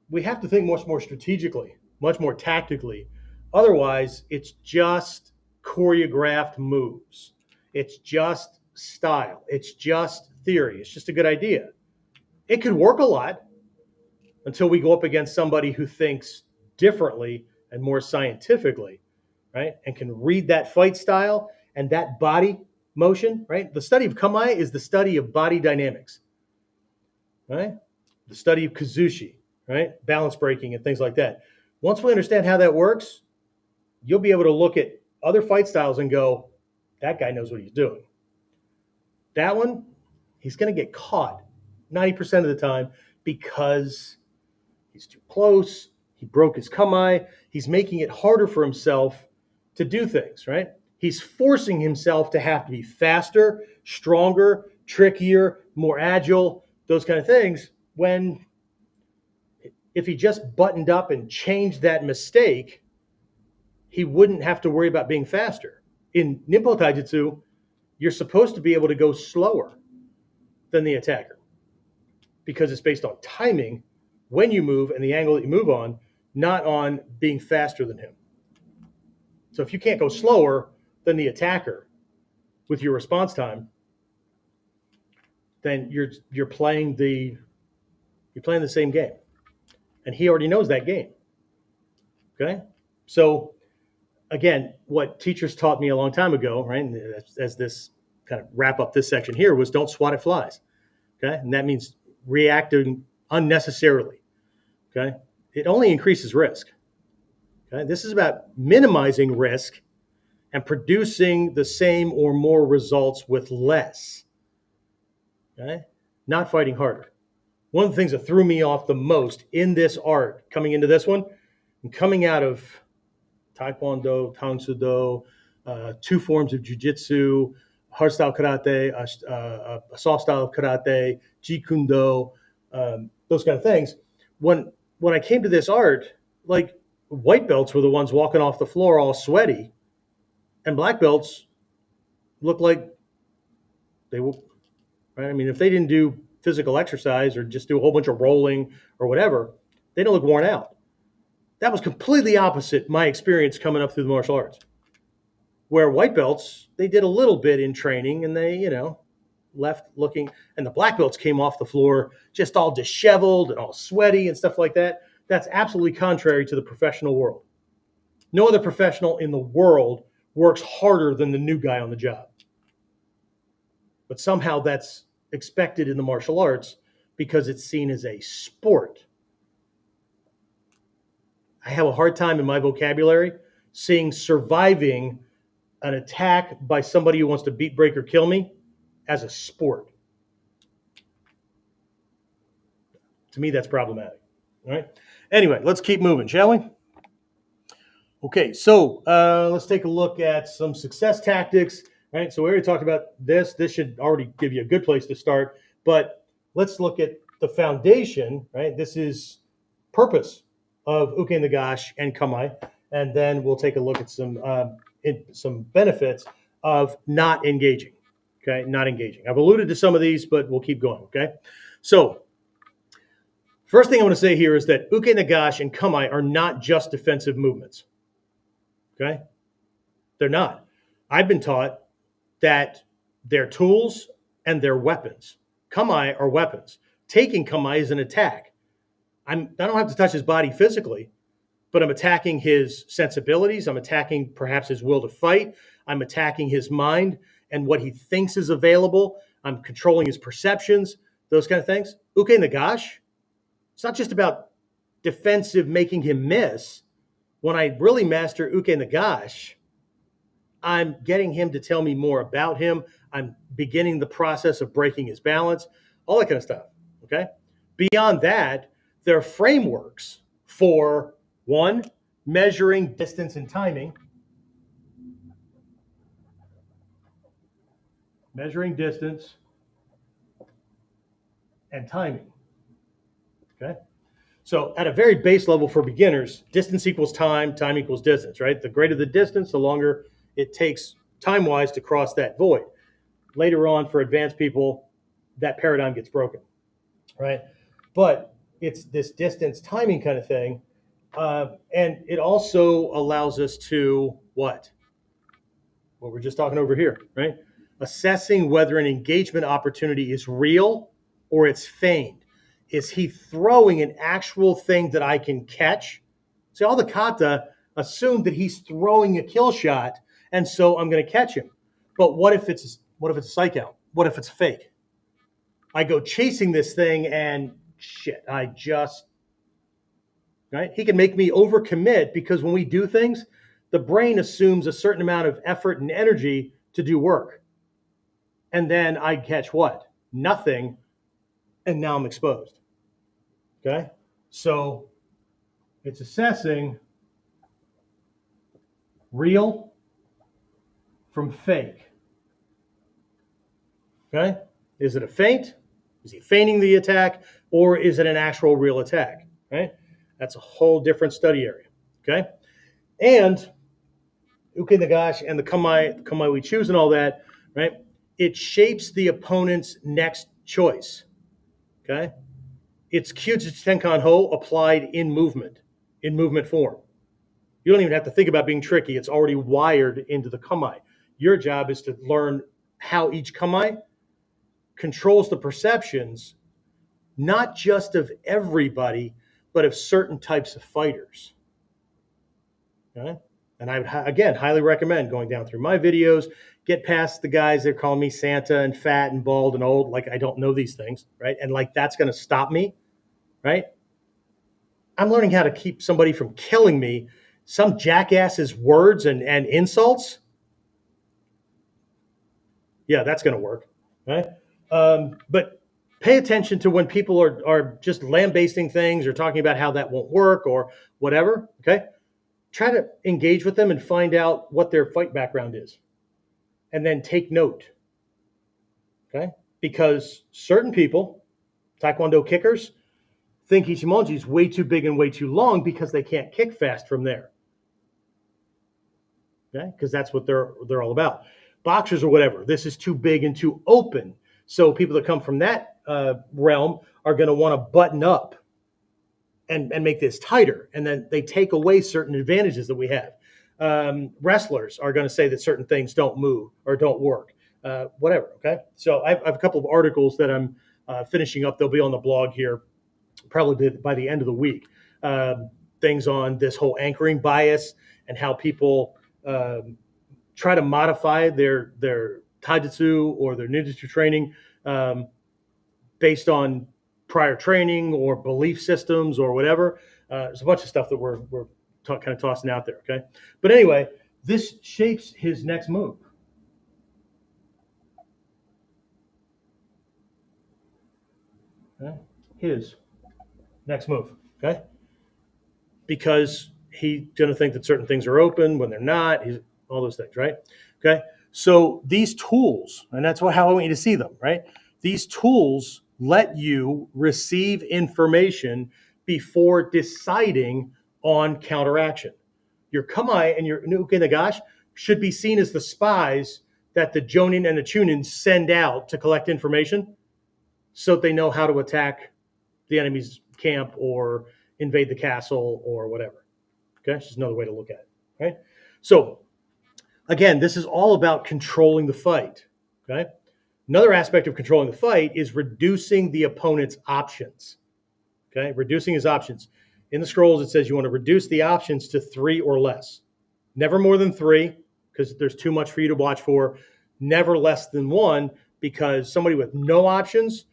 We have to think much more strategically, much more tactically. Otherwise, it's just choreographed moves. It's just style. It's just theory. It's just a good idea. It could work a lot until we go up against somebody who thinks differently and more scientifically, right? And can read that fight style and that body motion, right? The study of kamae is the study of body dynamics, right? The study of kazushi, right? Balance breaking and things like that. Once we understand how that works, you'll be able to look at other fight styles and go, that guy knows what he's doing. That one, he's going to get caught 90% of the time because he's too close. He broke his kamae. He's making it harder for himself to do things, right? He's forcing himself to have to be faster, stronger, trickier, more agile, those kind of things, when if he just buttoned up and changed that mistake, he wouldn't have to worry about being faster. In Ninpo Taijutsu, you're supposed to be able to go slower than the attacker because it's based on timing when you move and the angle that you move on, not on being faster than him. So if you can't go slower than the attacker with your response time, then you're playing the same game. And he already knows that game. Okay? So again, what teachers taught me a long time ago, right? And as this kind of wrap up this section here, was don't swat at flies. Okay? And that means reacting unnecessarily. Okay? It only increases risk. Okay? This is about minimizing risk and producing the same or more results with less. Okay? Not fighting harder. One of the things that threw me off the most in this art, coming into this one, and coming out of Taekwondo, Tang Soo Do, two forms of jiu-jitsu, hardstyle karate, a soft style of karate, Jeet Kune Do, those kind of things. When I came to this art, like white belts were the ones walking off the floor all sweaty, and black belts looked like they were, right? I mean, if they didn't do physical exercise or just do a whole bunch of rolling or whatever, they don't look worn out. That was completely opposite my experience coming up through the martial arts, where white belts, they did a little bit in training and they, left looking, and the black belts came off the floor just all disheveled and all sweaty and stuff like that. That's absolutely contrary to the professional world. No other professional in the world works harder than the new guy on the job. But somehow that's expected in the martial arts because it's seen as a sport. I have a hard time in my vocabulary seeing surviving an attack by somebody who wants to beat, break, or kill me as a sport. To me, that's problematic. All right. Anyway, let's keep moving, shall we? Okay, so let's take a look at some success tactics. Right. So we already talked about this. This should already give you a good place to start. But let's look at the foundation. Right. This is purpose of uke nagashi and kamae, and then we'll take a look at some benefits of not engaging. Okay, not engaging. I've alluded to some of these, but we'll keep going. Okay, so First thing I want to say here is that uke, nagashi, and kamae are not just defensive movements. Okay? They're not. I've been taught that they're tools and they're weapons. Kamae are weapons. Taking kamae is an attack. I don't have to touch his body physically, but I'm attacking his sensibilities. I'm attacking perhaps his will to fight. I'm attacking his mind and what he thinks is available. I'm controlling his perceptions, those kind of things. Uke nagashi, it's not just about defensive, making him miss. When I really master uke nagashi, I'm getting him to tell me more about him. I'm beginning the process of breaking his balance, all that kind of stuff. Okay. Beyond that, there are frameworks for one, measuring distance and timing. Measuring distance and timing. Okay. So at a very base level for beginners, distance equals time, time equals distance, right? The greater the distance, the longer it takes time-wise to cross that void. Later on, for advanced people, that paradigm gets broken, right? But it's this distance timing kind of thing. And it also allows us to what? What we're just talking over here, right? Assessing whether an engagement opportunity is real or it's feigned. Is he throwing an actual thing that I can catch? See, all the kata assume that he's throwing a kill shot, and so I'm going to catch him. But what if it's a psych out? What if it's fake? I go chasing this thing and shit, right? He can make me overcommit because when we do things, the brain assumes a certain amount of effort and energy to do work. And then I catch what? Nothing. And now I'm exposed. Okay? So it's assessing real from fake. Okay? Is it a feint? Is he feigning the attack? Or is it an actual real attack? Right? That's a whole different study area. Okay? And uke nagashi and the kamae we choose and all that, right? It shapes the opponent's next choice. Okay? It's Kyujutsu Tenkan Ho applied in movement form. You don't even have to think about being tricky. It's already wired into the kamae. Your job is to learn how each kamae controls the perceptions, not just of everybody, but of certain types of fighters. Okay? And I would, again, highly recommend going down through my videos, get past the guys that call me Santa and fat and bald and old, like I don't know these things, right? And like that's going to stop me, right? I'm learning how to keep somebody from killing me. Some jackass's words and insults. Yeah, that's going to work, right? But pay attention to when people are just lambasting things or talking about how that won't work or whatever, okay? Try to engage with them and find out what their fight background is. And then take note, okay? Because certain people, Taekwondo kickers, think Ichimonji is way too big and way too long because they can't kick fast from there. Okay? Because that's what they're all about. Boxers or whatever, this is too big and too open. So people that come from that realm are going to want to button up and make this tighter. And then they take away certain advantages that we have. Wrestlers are going to say that certain things don't move or don't work. Whatever, okay? So I have a couple of articles that I'm finishing up. They'll be on the blog here probably by the end of the week. Things on this whole anchoring bias and how people try to modify their Taijutsu or their ninjutsu training based on prior training or belief systems or whatever. There's a bunch of stuff that we're kind of tossing out there, okay? But anyway, this shapes his next move. Okay? His next move, okay? Because he's going to think that certain things are open when they're not, all those things, right? Okay? So these tools, and that's how I want you to see them, right? These tools let you receive information before deciding on counteraction. Your kamae and your uke nagashi should be seen as the spies that the jonin and the chunin send out to collect information so that they know how to attack the enemy's camp or invade the castle or whatever. Okay, it's just another way to look at it. Right. So again, this is all about controlling the fight. Okay. Another aspect of controlling the fight is reducing the opponent's options. Okay, reducing his options. In the scrolls, it says you want to reduce the options to 3 or less. Never more than 3, because there's too much for you to watch for. Never less than 1, because somebody with no options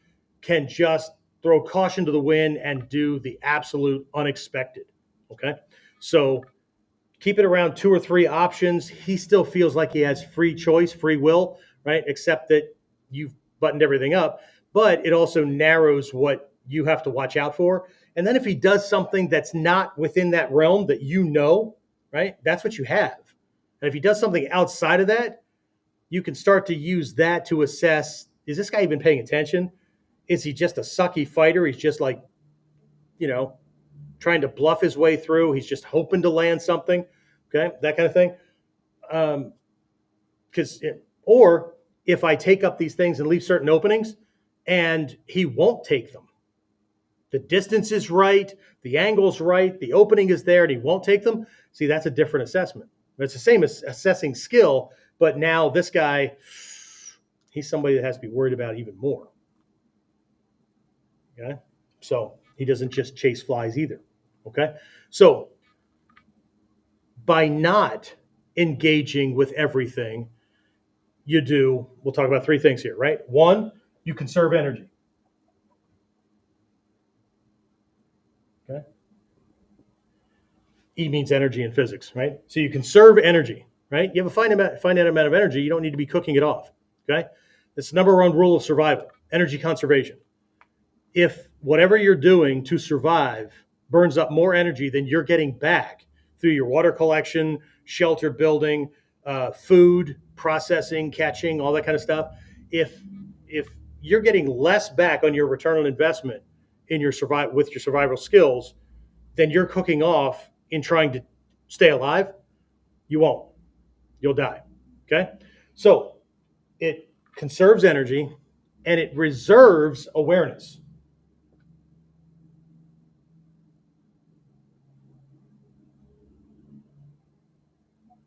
can just throw caution to the wind and do the absolute unexpected. Okay, so keep it around 2 or 3 options. He still feels like he has free choice, free will, right? Except that you've buttoned everything up, but it also narrows what you have to watch out for. And then if he does something that's not within that realm that you know, right? That's what you have. And if he does something outside of that, you can start to use that to assess, is this guy even paying attention? Is he just a sucky fighter? He's just like, you know, trying to bluff his way through. He's just hoping to land something. Okay, that kind of thing. Or if I take up these things and leave certain openings and he won't take them, the distance is right, the angle's right, the opening is there, and he won't take them. See, that's a different assessment. It's the same as assessing skill, but now this guy, he's somebody that has to be worried about even more. Okay, so he doesn't just chase flies either. Okay, so by not engaging with everything you do, we'll talk about 3 things here, right? 1, you conserve energy. Okay. E means energy in physics, right? So you conserve energy, right? You have a finite amount of energy. You don't need to be cooking it off. Okay. It's the number 1 rule of survival: energy conservation. If whatever you're doing to survive burns up more energy than you're getting back through your water collection, shelter building, food processing, catching, all that kind of stuff, if you're getting less back on your return on investment in your with your survival skills than you're cooking off in trying to stay alive, you won't. You'll die. Okay? So it conserves energy and it reserves awareness.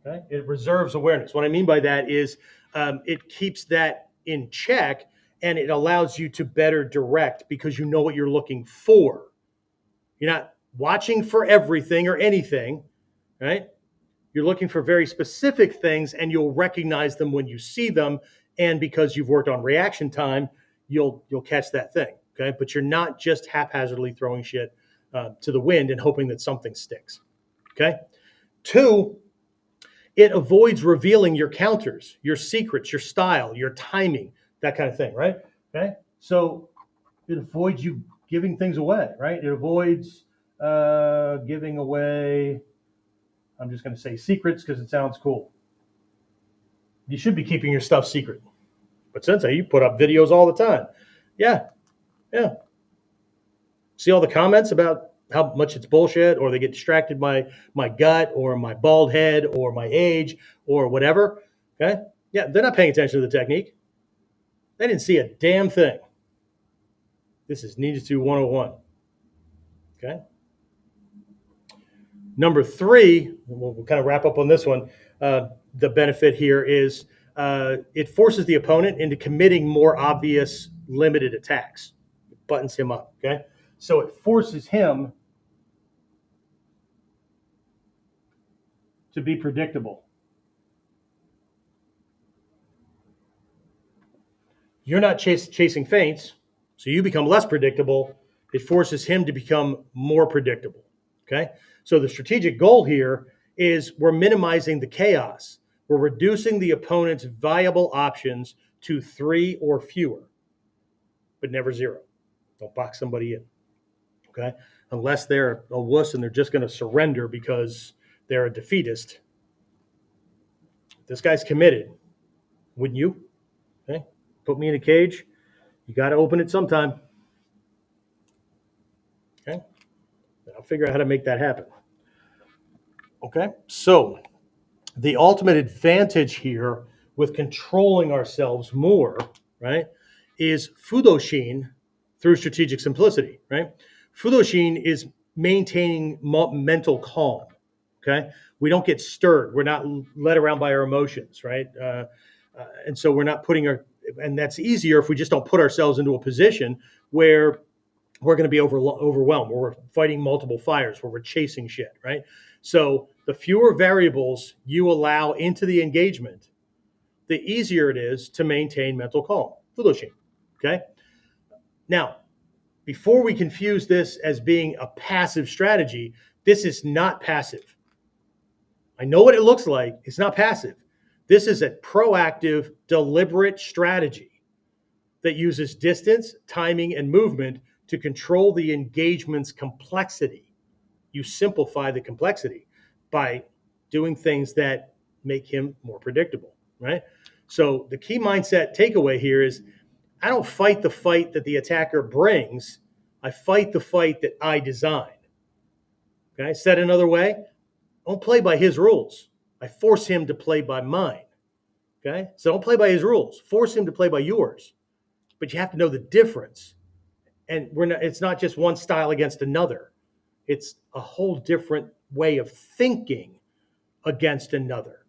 Okay? It reserves awareness. What I mean by that is it keeps that in check and it allows you to better direct because you know what you're looking for. You're not watching for everything or anything, right? You're looking for very specific things and you'll recognize them when you see them. And because you've worked on reaction time, you'll catch that thing. Okay. But you're not just haphazardly throwing shit to the wind and hoping that something sticks. Okay. 2, it avoids revealing your counters, your secrets, your style, your timing, that kind of thing. Right. Okay. So it avoids you giving things away. Right. It avoids giving away. I'm just going to say secrets because it sounds cool. You should be keeping your stuff secret. But Sensei, you put up videos all the time. Yeah. See all the comments about how much it's bullshit, or they get distracted by my gut or my bald head or my age or whatever. Okay. Yeah, they're not paying attention to the technique. They didn't see a damn thing. This is Ninjutsu 101. Okay. Number 3, we'll kind of wrap up on this one. The benefit here is it forces the opponent into committing more obvious limited attacks. It buttons him up, okay? So it forces him to be predictable. You're not chasing feints, so you become less predictable. It forces him to become more predictable, okay? So the strategic goal here is we're minimizing the chaos. We're reducing the opponent's viable options to 3 or fewer, but never 0. Don't box somebody in, okay? Unless they're a wuss and they're just going to surrender because they're a defeatist. This guy's committed. Wouldn't you? Okay? Put me in a cage. You got to open it sometime. Okay? I'll figure out how to make that happen. Okay? So the ultimate advantage here with controlling ourselves more, right, is Fudoshin through strategic simplicity, right? Fudoshin is maintaining mental calm, okay? We don't get stirred. We're not led around by our emotions, right? And so we're not putting and that's easier if we just don't put ourselves into a position where we're going to be overwhelmed, where we're fighting multiple fires, where we're chasing shit, right? So the fewer variables you allow into the engagement, the easier it is to maintain mental calm. Fudoshin, okay? Now, before we confuse this as being a passive strategy, this is not passive. I know what it looks like. It's not passive. This is a proactive, deliberate strategy that uses distance, timing, and movement to control the engagement's complexity. You simplify the complexity by doing things that make him more predictable, right? So the key mindset takeaway here is I don't fight the fight that the attacker brings. I fight the fight that I design. Okay, said another way, I don't play by his rules. I force him to play by mine. Okay, so don't play by his rules. Force him to play by yours. But you have to know the difference. And it's not just one style against another. It's a whole different way of thinking against another.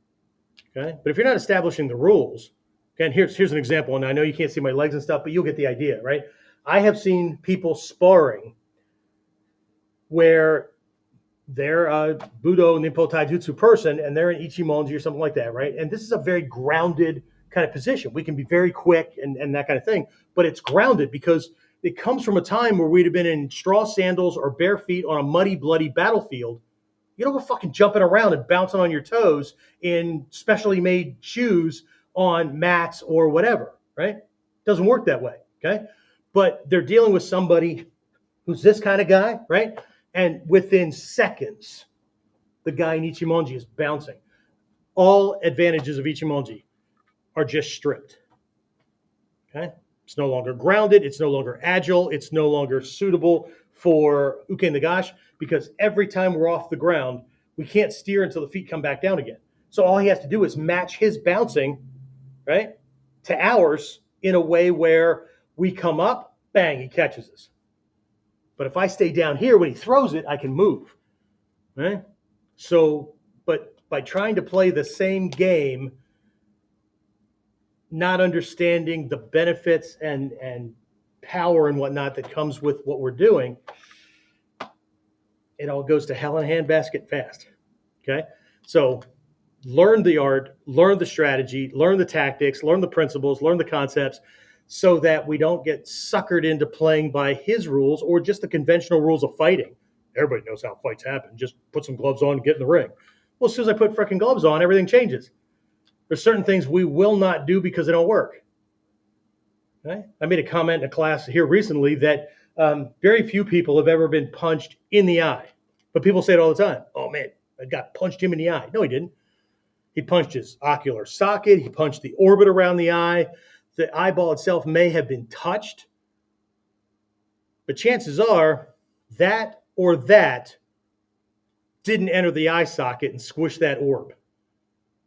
Okay, but if you're not establishing the rules, okay, and here's an example, and I know you can't see my legs and stuff, but you'll get the idea, right? I have seen people sparring where they're a Budo Ninpo Taijutsu person and they're an Ichimonji or something like that, right? And this is a very grounded kind of position. We can be very quick and that kind of thing, but it's grounded because it comes from a time where we'd have been in straw sandals or bare feet on a muddy, bloody battlefield. You don't go fucking jumping around and bouncing on your toes in specially made shoes on mats or whatever, right? Doesn't work that way, okay? But they're dealing with somebody who's this kind of guy, right? And within seconds, the guy in Ichimonji is bouncing. All advantages of Ichimonji are just stripped, okay? It's no longer grounded. It's no longer agile. It's no longer suitable for uke nagashi because every time we're off the ground, we can't steer until the feet come back down again. So all he has to do is match his bouncing, right, to ours in a way where we come up, bang, he catches us. But if I stay down here, when he throws it, I can move, right? So, but by trying to play the same game, not understanding the benefits and power and whatnot that comes with what we're doing, it all goes to hell in a handbasket fast, okay? So learn the art, learn the strategy, learn the tactics, learn the principles, learn the concepts, so that we don't get suckered into playing by his rules or just the conventional rules of fighting. Everybody knows how fights happen. Just put some gloves on and get in the ring. Well, as soon as I put freaking gloves on, everything changes. There's certain things we will not do because they don't work. Okay? I made a comment in a class here recently that very few people have ever been punched in the eye. But people say it all the time. Oh, man, I got punched him in the eye. No, he didn't. He punched his ocular socket. He punched the orbit around the eye. The eyeball itself may have been touched, but chances are that or that didn't enter the eye socket and squish that orb.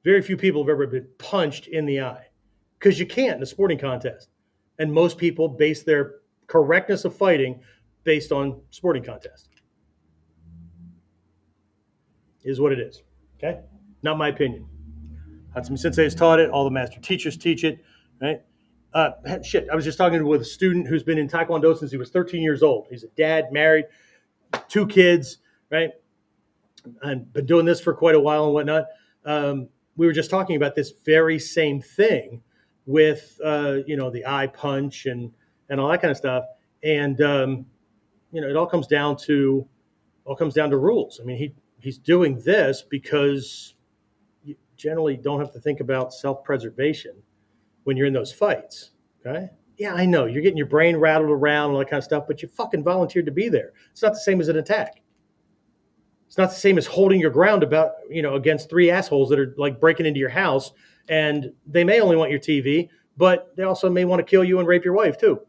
Very few people have ever been punched in the eye because you can't in a sporting contest. And most people base their correctness of fighting based on sporting contests. Is what it is, okay? Not my opinion. Hatsumi Sensei has taught it. All the master teachers teach it, right? I was just talking with a student who's been in Taekwondo since he was 13 years old. He's a dad, married, 2 kids, right? And been doing this for quite a while and whatnot. We were just talking about this very same thing with, the eye punch and all that kind of stuff. And, it all comes down to rules. I mean, he's doing this because you generally don't have to think about self-preservation when you're in those fights, okay? Yeah, I know. You're getting your brain rattled around and all that kind of stuff, but you fucking volunteered to be there. It's not the same as an attack. It's not the same as holding your ground against 3 assholes that are like breaking into your house, and they may only want your TV, but they also may want to kill you and rape your wife too.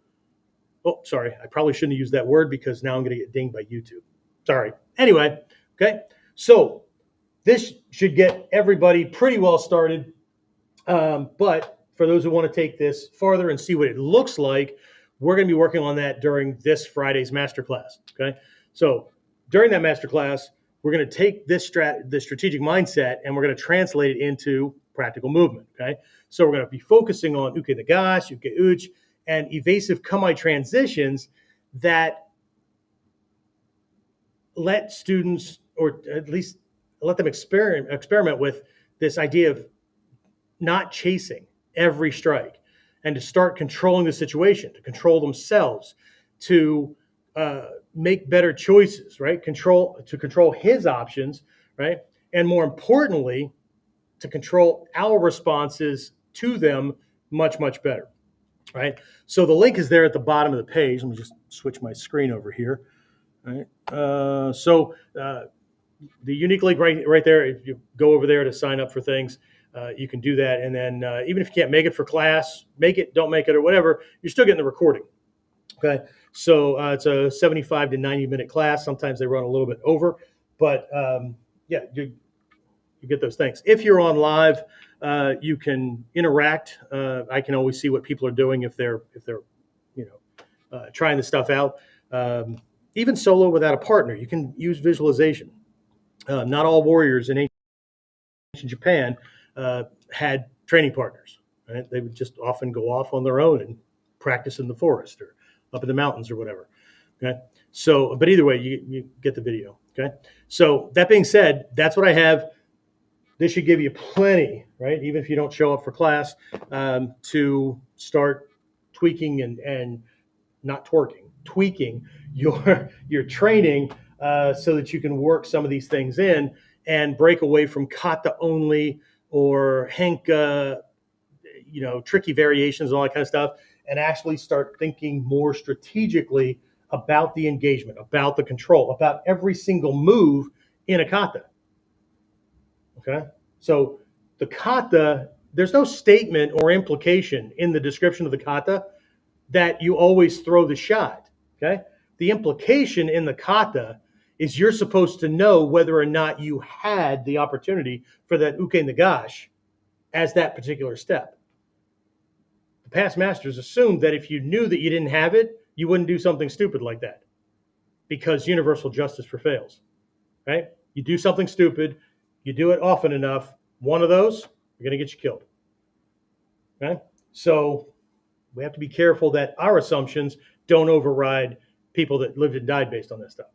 Oh, sorry. I probably shouldn't have used that word because now I'm going to get dinged by YouTube. Sorry. Anyway, okay. So this should get everybody pretty well started. But for those who want to take this farther and see what it looks like, We're going to be working on that during this Friday's masterclass. Okay, so during that masterclass, we're going to take this strategic mindset and we're going to translate it into practical movement. Okay, so we're going to be focusing on uke nagashi, uke uchi, and evasive kamae transitions that let students, or at least let them experiment with this idea of not chasing every strike, and to start controlling the situation, to control themselves, to make better choices, right? To control his options, right? And more importantly, to control our responses to them much, much better, right? So the link is there at the bottom of the page. Let me just switch my screen over here. All right. The unique link right there, if you go over there to sign up for things, you can do that. And then even if you can't make it for class, make it, don't make it, or whatever, you're still getting the recording. Okay. So it's a 75 to 90-minute class. Sometimes they run a little bit over, but yeah, you get those things. If you're on live, you can interact. I can always see what people are doing if they're trying this stuff out. Even solo without a partner, you can use visualization. Not all warriors in ancient Japan had training partners. Right? They would just often go off on their own and practice in the forest or up in the mountains or whatever. Okay. So, but either way, you get the video. Okay. So that being said, that's what I have. This should give you plenty, right? Even if you don't show up for class, to start tweaking and not twerking, tweaking your training so that you can work some of these things in and break away from kata only or henka, tricky variations and all that kind of stuff, and actually start thinking more strategically about the engagement, about the control, about every single move in a kata. Okay, so the kata, there's no statement or implication in the description of the kata that you always throw the shot. Okay, the implication in the kata is you're supposed to know whether or not you had the opportunity for that uke nagashi as that particular step. The past masters assumed that if you knew that you didn't have it, you wouldn't do something stupid like that, because universal justice prevails. Right? You do something stupid, you do it often enough, one of those, you're going to get you killed. Okay? So we have to be careful that our assumptions don't override people that lived and died based on this stuff.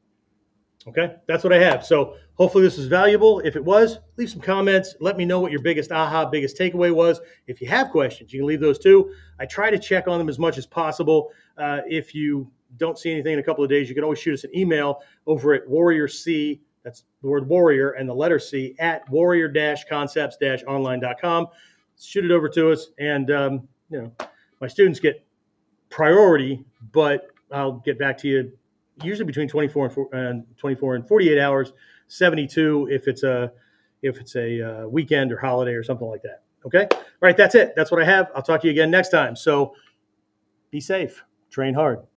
Okay, that's what I have. So hopefully this was valuable. If it was, leave some comments. Let me know what your biggest biggest takeaway was. If you have questions, you can leave those too. I try to check on them as much as possible. If you don't see anything in a couple of days, you can always shoot us an email over at Warrior C. That's the word warrior and the letter C at warrior-concepts-online.com. Shoot it over to us, and my students get priority, but I'll get back to you usually between 24 and 48 hours, 72 if it's a weekend or holiday or something like that. Okay? All right, that's it. That's what I have. I'll talk to you again next time. So be safe. Train hard.